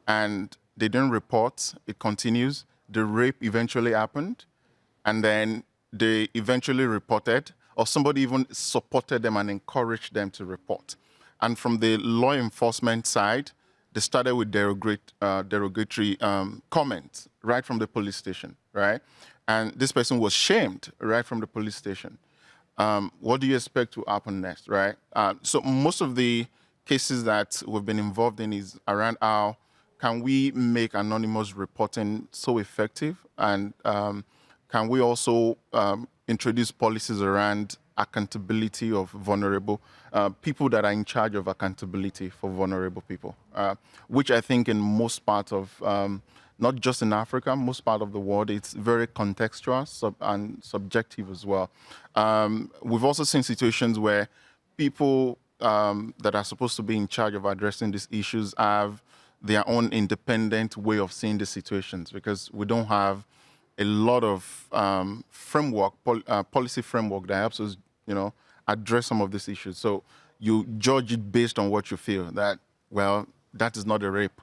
Speaker 6: and they didn't report. It continues. The rape eventually happened, and then they eventually reported, or somebody even supported them and encouraged them to report. And from the law enforcement side, they started with derogatory comments right from the police station, right? And this person was shamed right from the police station. What do you expect to happen next, right? So most of the cases that we've been involved in is around how can we make anonymous reporting so effective, and can we also introduce policies around accountability of vulnerable people that are in charge of accountability for vulnerable people, which I think in most parts of, not just in Africa, most part of the world, it's very contextual and subjective as well. We've also seen situations where people that are supposed to be in charge of addressing these issues have their own independent way of seeing the situations, because we don't have a lot of policy framework that helps us, address some of these issues. So you judge it based on what you feel that, well, that is not a rape,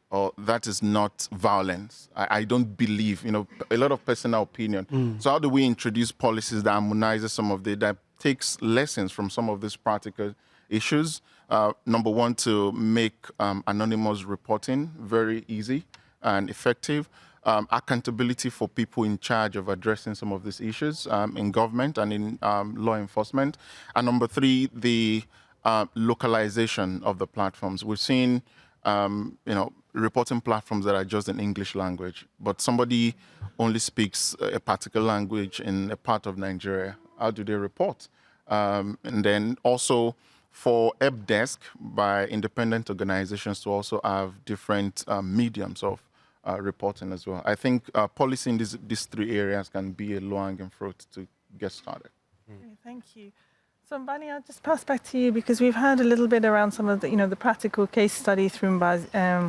Speaker 6: or that is not violence. I don't believe, a lot of personal opinion. So how do we introduce policies that harmonizes some of that takes lessons from some of these practical issues? Number one, to make anonymous reporting very easy and effective. Accountability for people in charge of addressing some of these issues in government and in law enforcement. And number three, the localization of the platforms. We've seen, reporting platforms that are just in English language, but somebody only speaks a particular language in a part of Nigeria. How do they report? And then also for help desk by independent organizations to also have different mediums of reporting as well. I think policy in these three areas can be a low-hanging fruit to get started.
Speaker 1: Okay, thank you. So Mbani, I'll just pass back to you because we've heard a little bit around some of the, the practical case study through Mzansi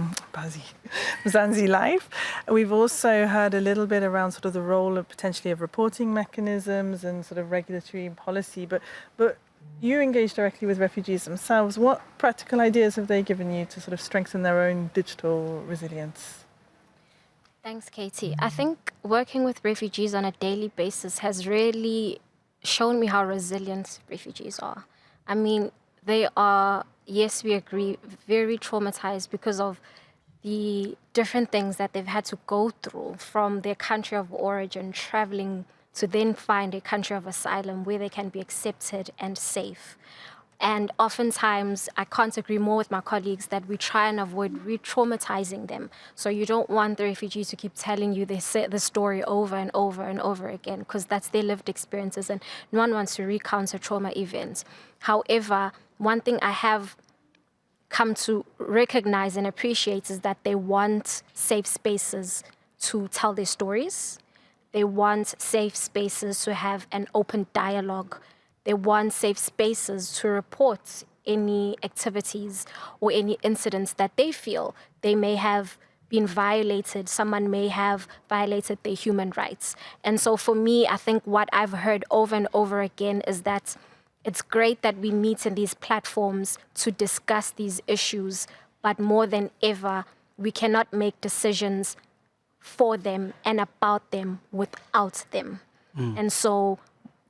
Speaker 1: Life. We've also heard a little bit around sort of the role of potentially of reporting mechanisms and sort of regulatory and policy. But you engage directly with refugees themselves. What practical ideas have they given you to sort of strengthen their own digital resilience?
Speaker 3: Thanks, Katie. I think working with refugees on a daily basis has really shown me how resilient refugees are. I mean, they are, yes, we agree, very traumatized because of the different things that they've had to go through from their country of origin, traveling to then find a country of asylum where they can be accepted and safe. And oftentimes, I can't agree more with my colleagues that we try and avoid re-traumatizing them. So you don't want the refugee to keep telling you the story over and over and over again, because that's their lived experiences, and no one wants to recount a trauma event. However, one thing I have come to recognize and appreciate is that they want safe spaces to tell their stories. They want safe spaces to have an open dialogue. They want safe spaces to report any activities or any incidents that they feel they may have been violated. Someone may have violated their human rights. And so for me, I think what I've heard over and over again is that it's great that we meet in these platforms to discuss these issues, but more than ever, we cannot make decisions for them and about them without them. And so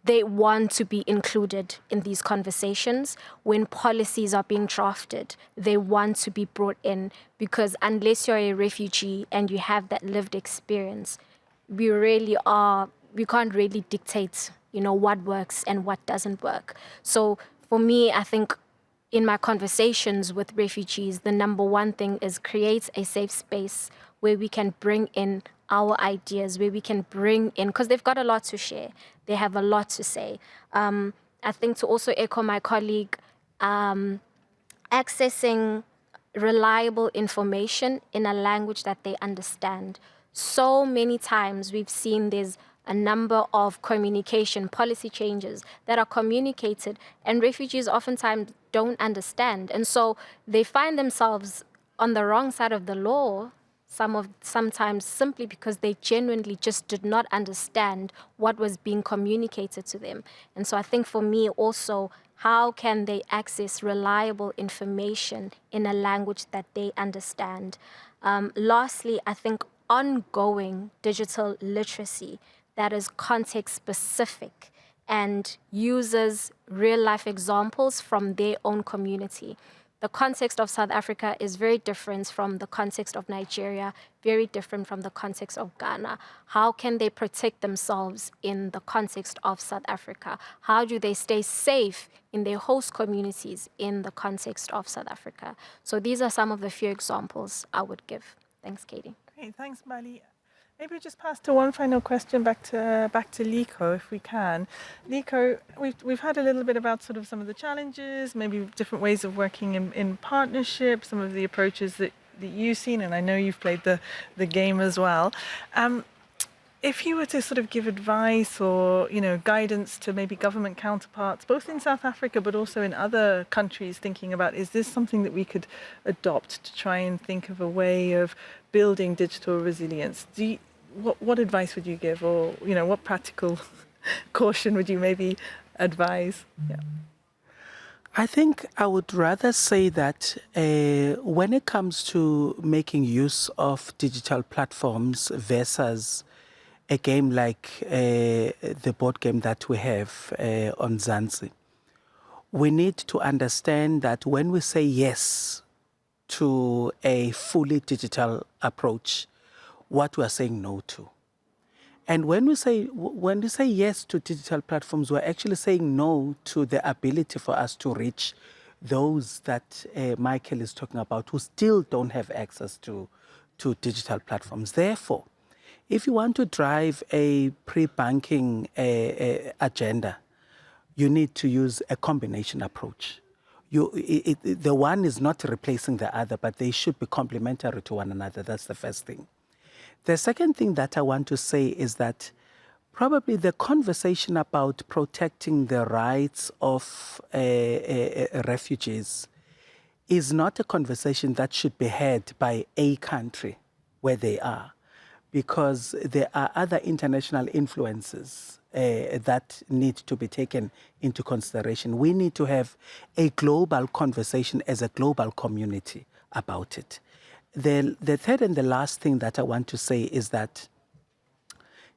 Speaker 3: they want to be included in these conversations. When policies are being drafted, they want to be brought in, because unless you're a refugee and you have that lived experience, we can't really dictate, what works and what doesn't work. So for me, I think in my conversations with refugees, the number one thing is create a safe space where we can bring in our ideas, where we can bring in, because they've got a lot to share. They have a lot to say. I think, to also echo my colleague, accessing reliable information in a language that they understand. So many times we've seen there's a number of communication policy changes that are communicated, and refugees oftentimes don't understand. And so they find themselves on the wrong side of the law, sometimes simply because they genuinely just did not understand what was being communicated to them. And so I think for me also, how can they access reliable information in a language that they understand? Lastly, I think ongoing digital literacy that is context specific and uses real life examples from their own community. The context of South Africa is very different from the context of Nigeria, very different from the context of Ghana. How can they protect themselves in the context of South Africa? How do they stay safe in their host communities in the context of South Africa? So these are some of the few examples I would give. Thanks, Katie.
Speaker 1: Great, thanks, Mali. Maybe we just pass to one final question back to Liko, if we can. Liko, we've had a little bit about sort of some of the challenges, maybe different ways of working in partnership, some of the approaches that you've seen, and I know you've played the game as well. If you were to sort of give advice or guidance to maybe government counterparts, both in South Africa but also in other countries, thinking about, is this something that we could adopt to try and think of a way of building digital resilience? What advice would you give, or what practical caution would you maybe advise? Yeah.
Speaker 4: I think I would rather say that when it comes to making use of digital platforms versus a game like the board game that we have on Zanzi, we need to understand that when we say yes to a fully digital approach, what we are saying no to. And when we say yes to digital platforms, we're actually saying no to the ability for us to reach those that Michael is talking about, who still don't have access to digital platforms. Therefore, if you want to drive a pre-banking agenda, you need to use a combination approach. The one is not replacing the other, but they should be complementary to one another. That's the first thing. The second thing that I want to say is that probably the conversation about protecting the rights of refugees is not a conversation that should be had by a country where they are, because there are other international influences that need to be taken into consideration. We need to have a global conversation as a global community about it. The third and the last thing that I want to say is that,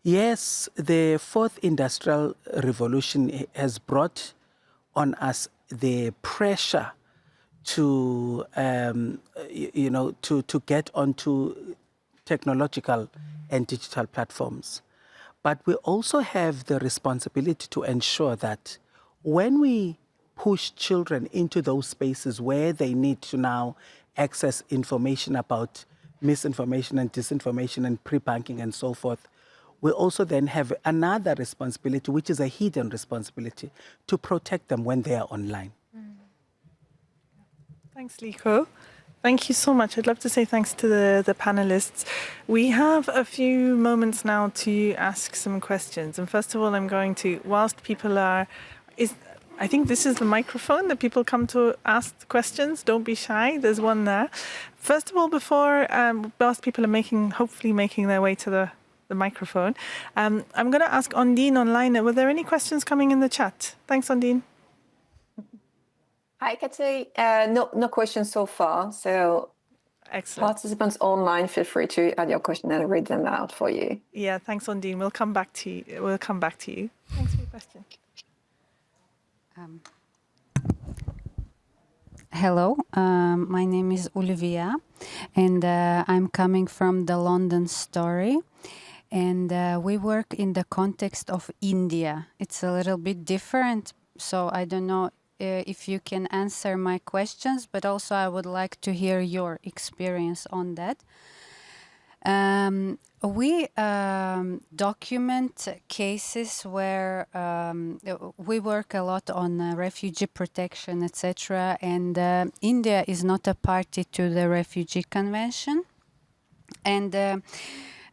Speaker 4: yes, the fourth industrial revolution has brought on us the pressure to, to get onto technological and digital platforms. But we also have the responsibility to ensure that when we push children into those spaces where they need to now access information about misinformation and disinformation and pre-banking and so forth, we also then have another responsibility, which is a hidden responsibility, to protect them when they are online.
Speaker 1: Thanks, Liko. Thank you so much. I'd love to say thanks to the panelists. We have a few moments now to ask some questions. And first of all, I'm going to, whilst people are, I think this is the microphone that people come to ask questions. Don't be shy. There's one there. First of all, whilst people are hopefully making their way to the microphone, I'm going to ask Ondine online. Were there any questions coming in the chat? Thanks, Ondine.
Speaker 7: Hi, Katie. No questions so far. So
Speaker 1: excellent.
Speaker 7: Participants online, feel free to add your question and I'll read them out for you.
Speaker 1: Yeah, thanks, Ondine. We'll come back to you. Thanks for your question. question.
Speaker 8: Hello, my name is Olivia, and I'm coming from the London Story. And we work in the context of India. It's a little bit different, so I don't know if you can answer my questions, but also I would like to hear your experience on that. We document cases where we work a lot on refugee protection, etc. And India is not a party to the Refugee Convention. And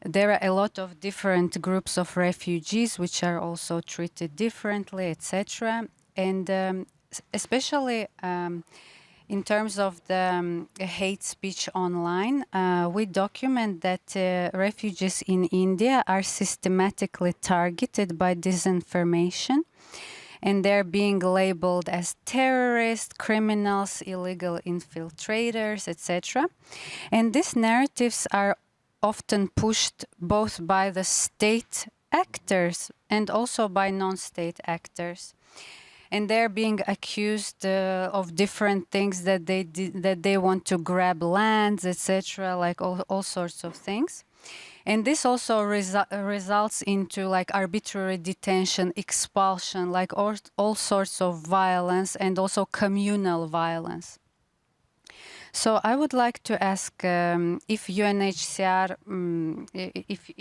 Speaker 8: there are a lot of different groups of refugees which are also treated differently, etc. And especially in terms of the hate speech online, we document that refugees in India are systematically targeted by disinformation, and they're being labeled as terrorists, criminals, illegal infiltrators, etc. And these narratives are often pushed both by the state actors and also by non-state actors. And they're being accused of different things that they want to grab lands, etc., like all sorts of things. And this also results into like arbitrary detention, expulsion, like all sorts of violence, and also communal violence. So I would like to ask if UNHCR,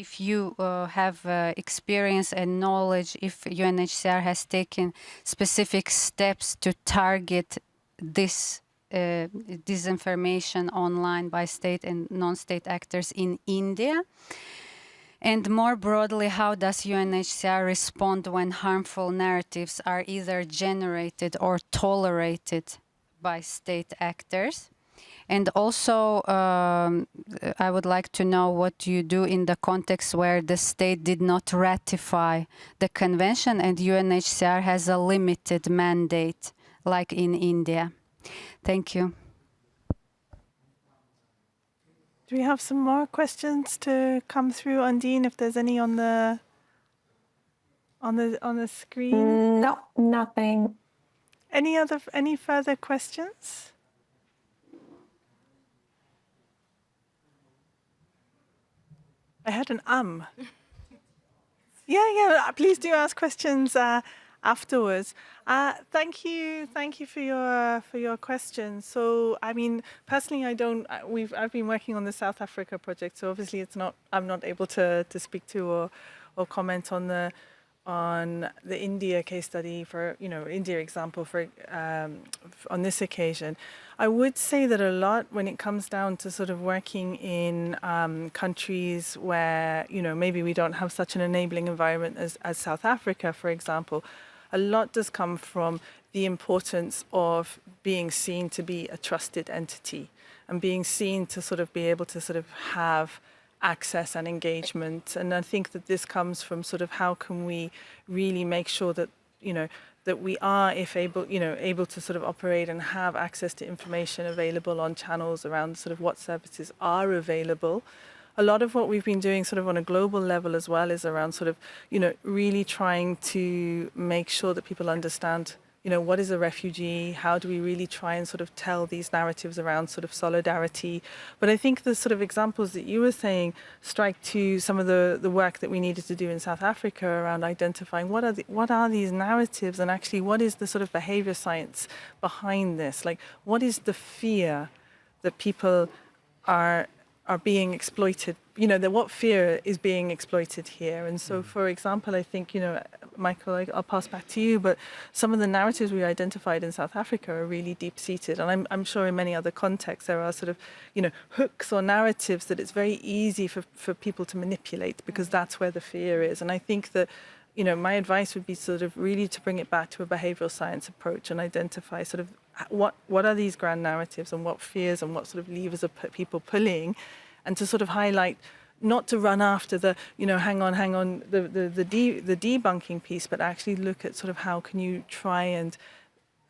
Speaker 8: if you have experience and knowledge, if UNHCR has taken specific steps to target this disinformation online by state and non-state actors in India. And more broadly, how does UNHCR respond when harmful narratives are either generated or tolerated by state actors? And also, I would like to know what you do in the context where the state did not ratify the convention and UNHCR has a limited mandate, like in India. Thank you.
Speaker 1: Do we have some more questions to come through, Undine? If there's any on the screen?
Speaker 7: No, nothing.
Speaker 1: Any further questions? I had an Yeah, please do ask questions afterwards. Thank you for your questions. So, I mean, personally, I've been working on the South Africa project, so obviously I'm not able to speak to or comment on the India case study for, India example for on this occasion. I would say that a lot when it comes down to sort of working in countries where, maybe we don't have such an enabling environment as South Africa, for example, a lot does come from the importance of being seen to be a trusted entity and being seen to sort of be able to sort of have access and engagement. And I think that this comes from sort of how can we really make sure that, that we are, if able, able to sort of operate and have access to information available on channels around sort of what services are available. A lot of what we've been doing sort of on a global level as well is around sort of, really trying to make sure that people understand, what is a refugee? How do we really try and sort of tell these narratives around sort of solidarity? But I think the sort of examples that you were saying strike to some of the work that we needed to do in South Africa around identifying what are these narratives and actually what is the sort of behavior science behind this? Like, what is the fear that people are being exploited, what fear is being exploited here. And so, for example, I think, Michael, I'll pass back to you, but some of the narratives we identified in South Africa are really deep-seated. And I'm sure in many other contexts there are sort of, hooks or narratives that it's very easy for people to manipulate because that's where the fear is. And I think that, my advice would be sort of really to bring it back to a behavioral science approach and identify sort of what are these grand narratives and what fears and what sort of levers are people pulling, and to sort of highlight, not to run after the, hang on, the debunking piece, but actually look at sort of how can you try and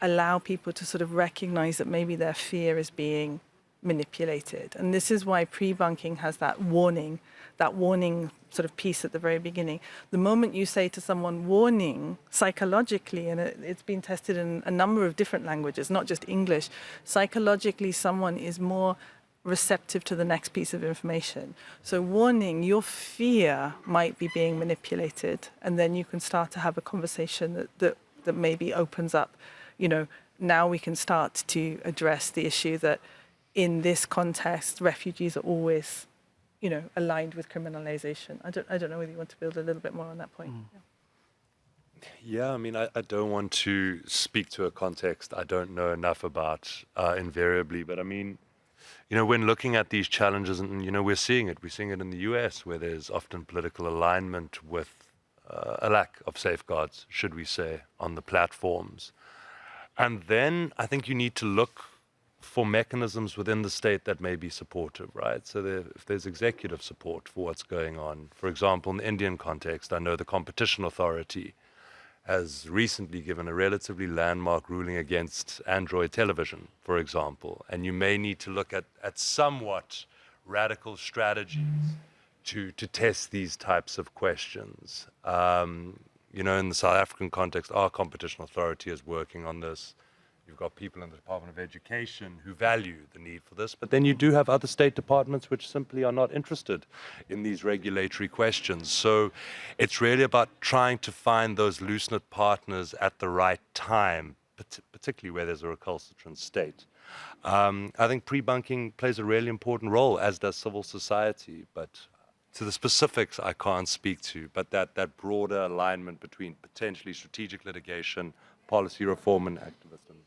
Speaker 1: allow people to sort of recognize that maybe their fear is being manipulated. And this is why pre-bunking has that warning sort of piece at the very beginning. The moment you say to someone warning, psychologically, and it's been tested in a number of different languages, not just English, psychologically someone is more receptive to the next piece of information. So warning, your fear might be being manipulated, and then you can start to have a conversation that maybe opens up, now we can start to address the issue that in this context, refugees are always, aligned with criminalization. I don't know whether you want to build a little bit more on that point.
Speaker 5: Yeah, I mean, I don't want to speak to a context I don't know enough about invariably, but I mean, when looking at these challenges, and, we're seeing it in the US, where there's often political alignment with a lack of safeguards, should we say, on the platforms. And then I think you need to look for mechanisms within the state that may be supportive, right? So if there's executive support for what's going on, for example, in the Indian context, I know the Competition Authority has recently given a relatively landmark ruling against Android television, for example, and you may need to look at somewhat radical strategies to test these types of questions. In the South African context, our Competition Authority is working on this. You've got people in the Department of Education who value the need for this, but then you do have other state departments which simply are not interested in these regulatory questions. So it's really about trying to find those loose-knit partners at the right time, particularly where there's a recalcitrant state. I think pre-bunking plays a really important role, as does civil society, but to the specifics I can't speak to, but that broader alignment between potentially strategic litigation, policy reform, and activism.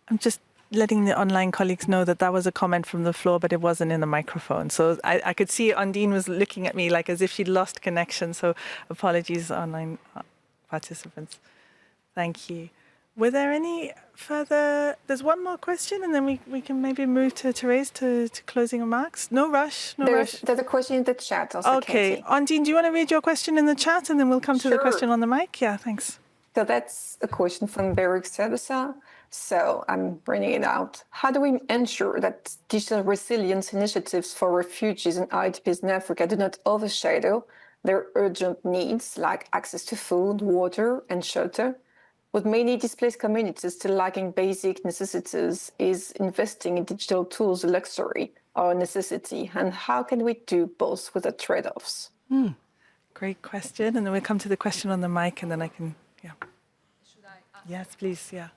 Speaker 1: I'm just letting the online colleagues know that was a comment from the floor, but it wasn't in the microphone. So I could see Undine was looking at me like as if she'd lost connection. So apologies, online participants. Thank you. Were there any further? There's one more question, and then we can maybe move to Therese to closing remarks. No rush, no rush.
Speaker 7: There's a question in the chat also,
Speaker 1: Okay,
Speaker 7: Katie.
Speaker 1: Undine, do you want to read your question in the chat, and then we'll come to the
Speaker 7: Sure.
Speaker 1: question on the mic? Yeah, thanks.
Speaker 7: So that's a question from Berik Sedusa. So I'm reading it out. How do we ensure that digital resilience initiatives for refugees and IDPs in Africa do not overshadow their urgent needs like access to food, water, and shelter? With many displaced communities still lacking basic necessities, is investing in digital tools a luxury or a necessity? And how can we do both without trade-offs?
Speaker 1: Great question. And then we'll come to the question on the mic, and then I can, yeah.
Speaker 9: Should I?
Speaker 1: Yes, please, yeah.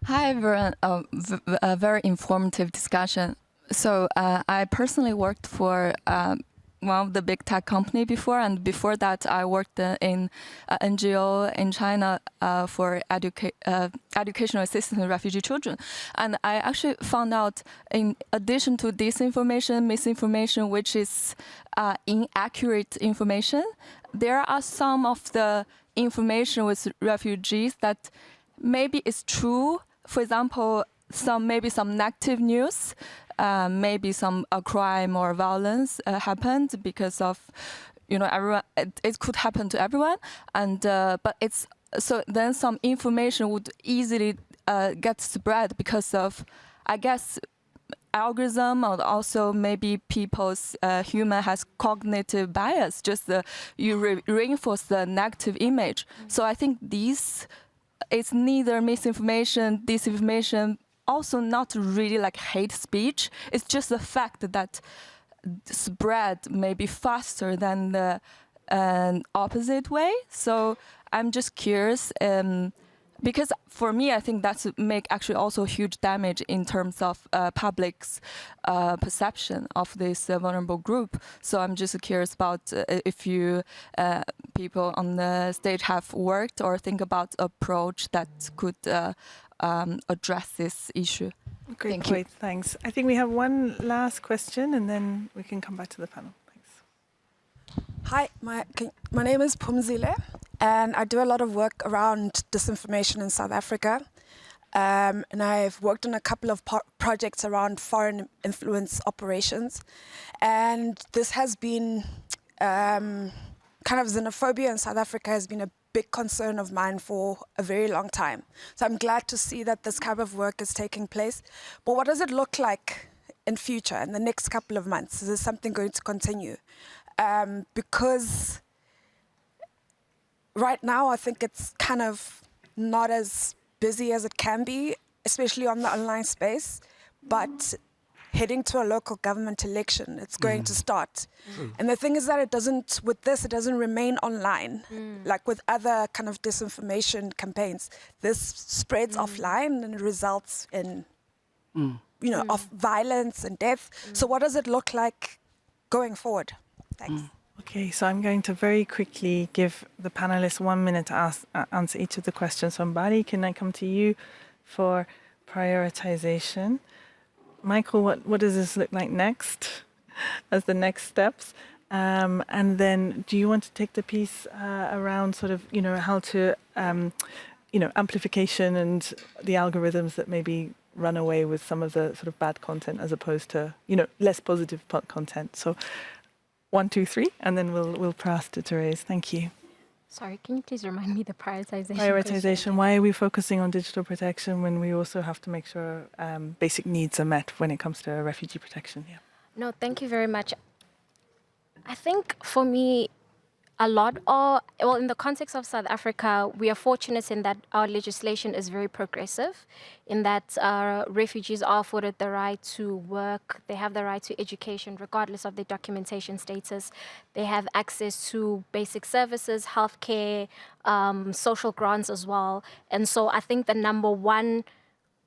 Speaker 9: Hi, everyone. A very informative discussion. So I personally worked for one of the big tech company before, and before that I worked in NGO in China for educational assistance to refugee children. And I actually found out, in addition to disinformation, misinformation, which is inaccurate information, there are some of the information with refugees that maybe it's true. For example, maybe some negative news, maybe some crime or violence happened because of, everyone. It could happen to everyone, and but it's so then some information would easily get spread because of, I guess, algorithm, or also maybe people's human has cognitive bias. Just you reinforce the negative image. So I think it's neither misinformation, disinformation, also not really like hate speech. It's just the fact that spread may be faster than the opposite way. So I'm just curious, because for me, I think that's make actually also huge damage in terms of public's perception of this vulnerable group. So I'm just curious about if you people on the stage have worked or think about approach that could address this issue.
Speaker 1: Great point, thanks. I think we have one last question, and then we can come back to the panel. Thanks.
Speaker 10: Hi, my name is Pumzile, and I do a lot of work around disinformation in South Africa. And I've worked on a couple of projects around foreign influence operations. And this has been kind of xenophobia in South Africa has been a big concern of mine for a very long time. So I'm glad to see that this kind of work is taking place. But what does it look like in future, in the next couple of months? Is this something going to continue? Because right now I think it's kind of not as busy as it can be, especially on the online space, but heading to a local government election, it's going to start. And the thing is that it doesn't remain online. Like with other kind of disinformation campaigns, this spreads offline and it results in, of violence and death. So what does it look like going forward? Thanks.
Speaker 1: Okay, so I'm going to very quickly give the panelists 1 minute to answer each of the questions. So Mbali, can I come to you for prioritization? Michael, what does this look like next as the next steps? And then do you want to take the piece around sort of, how to, amplification and the algorithms that maybe run away with some of the sort of bad content as opposed to, less positive content? So 1, 2, 3, and then we'll pass to Therese. Thank you.
Speaker 3: Sorry, can you please remind me the prioritization?
Speaker 1: Prioritization. Why are we focusing on digital protection when we also have to make sure basic needs are met when it comes to refugee protection? Yeah.
Speaker 3: No, thank you very much. I think for me, in the context of South Africa, we are fortunate in that our legislation is very progressive, in that refugees are afforded the right to work, they have the right to education regardless of their documentation status, they have access to basic services, healthcare, social grants as well. And so I think the number one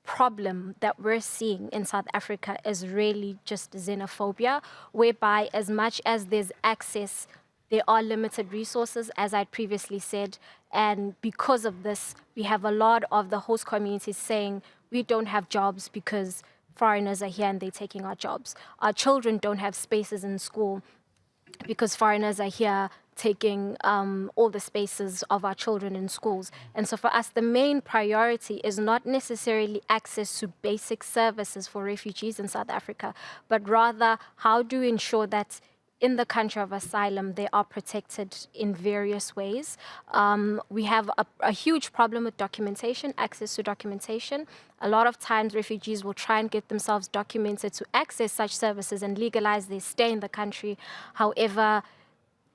Speaker 3: problem that we're seeing in South Africa is really just xenophobia, whereby as much as there's access, there are limited resources, as I previously said, and because of this, we have a lot of the host communities saying we don't have jobs because foreigners are here and they're taking our jobs. Our children don't have spaces in school because foreigners are here taking all the spaces of our children in schools. And so for us, the main priority is not necessarily access to basic services for refugees in South Africa, but rather how do we ensure that in the country of asylum, they are protected in various ways. We have a huge problem with documentation, access to documentation. A lot of times refugees will try and get themselves documented to access such services and legalize their stay in the country. However,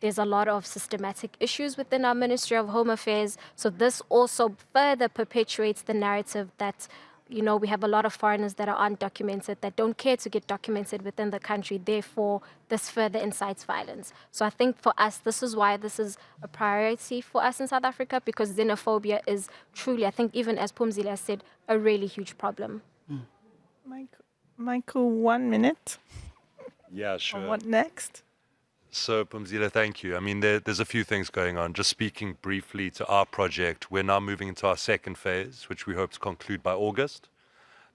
Speaker 3: there's a lot of systematic issues within our Ministry of Home Affairs. So this also further perpetuates the narrative that we have a lot of foreigners that are undocumented, that don't care to get documented within the country. Therefore, this further incites violence. So I think for us, this is why this is a priority for us in South Africa, because xenophobia is truly, I think even as Pumzile has said, a really huge problem.
Speaker 1: Michael, 1 minute.
Speaker 5: Yeah, sure.
Speaker 1: On what next?
Speaker 5: So, Pumzile, thank you. I mean, there's a few things going on. Just speaking briefly to our project, we're now moving into our second phase, which we hope to conclude by August.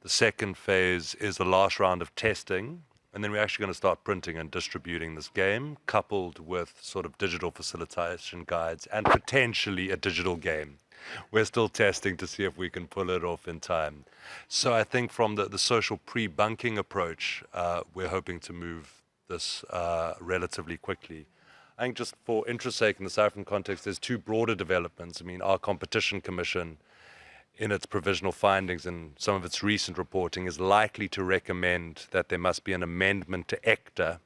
Speaker 5: The second phase is the last round of testing, and then we're actually going to start printing and distributing this game, coupled with sort of digital facilitation guides and potentially a digital game. We're still testing to see if we can pull it off in time. So I think from the social pre-bunking approach, we're hoping to move this relatively quickly. I think just for interest's sake in the South African context, there's two broader developments. I mean, our Competition Commission, in its provisional findings and some of its recent reporting, is likely to recommend that there must be an amendment to ECTA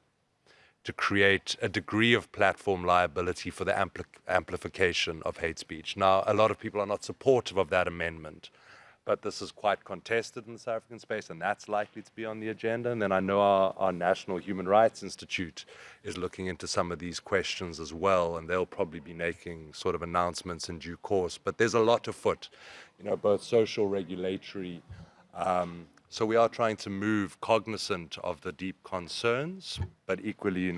Speaker 5: to create a degree of platform liability for the amplification of hate speech. Now, a lot of people are not supportive of that amendment, but this is quite contested in the South African space, and that's likely to be on the agenda. And then I know our National Human Rights Institute is looking into some of these questions as well, and they'll probably be making sort of announcements in due course. But there's a lot afoot, both social, regulatory. So we are trying to move cognizant of the deep concerns, but equally,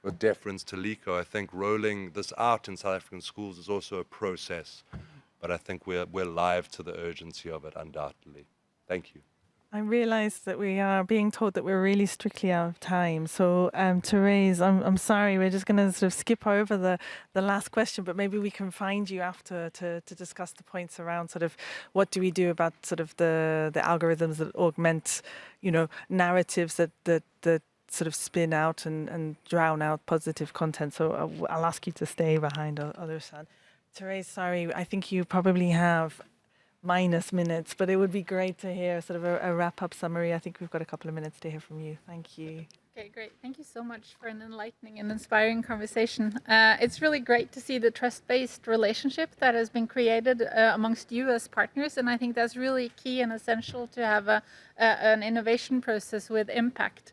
Speaker 5: with deference to LICO, I think rolling this out in South African schools is also a process. But I think we're live to the urgency of it, undoubtedly. Thank you.
Speaker 1: I realize that we are being told that we're really strictly out of time. So, Therese, I'm sorry, we're just going to sort of skip over the last question, but maybe we can find you after to discuss the points around sort of what do we do about sort of the algorithms that augment, narratives that sort of spin out and drown out positive content. So I'll ask you to stay behind Olusan. Therese, sorry, I think you probably have minus minutes, but it would be great to hear sort of a wrap-up summary. I think we've got a couple of minutes to hear from you. Thank you.
Speaker 2: Okay, great. Thank you so much for an enlightening and inspiring conversation. It's really great to see the trust-based relationship that has been created amongst you as partners, and I think that's really key and essential to have an innovation process with impact.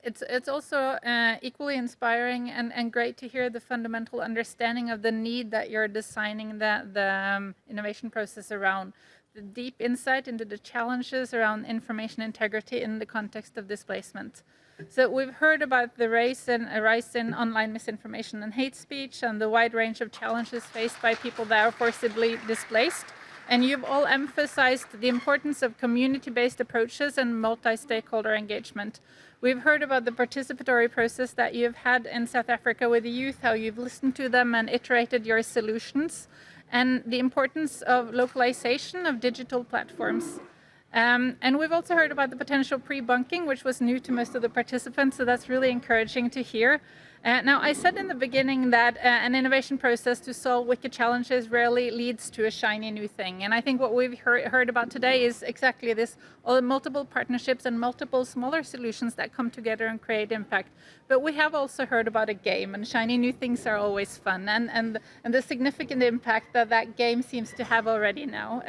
Speaker 2: It's also equally inspiring and great to hear the fundamental understanding of the need that you're designing the innovation process around, the deep insight into the challenges around information integrity in the context of displacement. So we've heard about the rise in online misinformation and hate speech and the wide range of challenges faced by people that are forcibly displaced. And you've all emphasized the importance of community-based approaches and multi-stakeholder engagement. We've heard about the participatory process that you've had in South Africa with the youth, how you've listened to them and iterated your solutions, and the importance of localization of digital platforms. And we've also heard about the potential pre-bunking, which was new to most of the participants, so that's really encouraging to hear. Now, I said in the beginning that an innovation process to solve wicked challenges rarely leads to a shiny new thing. And I think what we've heard about today is exactly this, all the multiple partnerships and multiple smaller solutions that come together and create impact. But we have also heard about a game, and shiny new things are always fun, and the significant impact that game seems to have already now.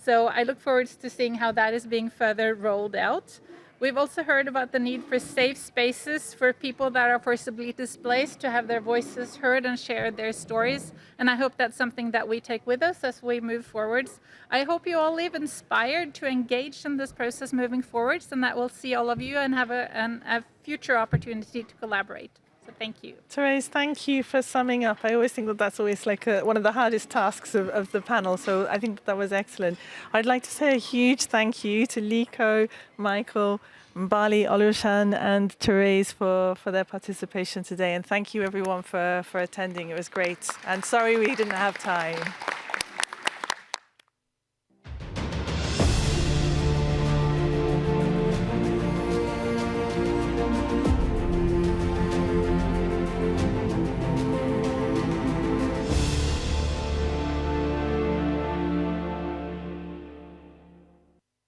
Speaker 2: So I look forward to seeing how that is being further rolled out. We've also heard about the need for safe spaces for people that are forcibly displaced to have their voices heard and share their stories. And I hope that's something that we take with us as we move forwards. I hope you all leave inspired to engage in this process moving forwards, and that we'll see all of you and have a future opportunity to collaborate. So thank you.
Speaker 1: Therese, thank you for summing up. I always think that that's always like one of the hardest tasks of the panel. So I think that was excellent. I'd like to say a huge thank you to Liko, Michael, Mbali, Olusan and Therese for their participation today. And thank you everyone for attending. It was great. And sorry we didn't have time.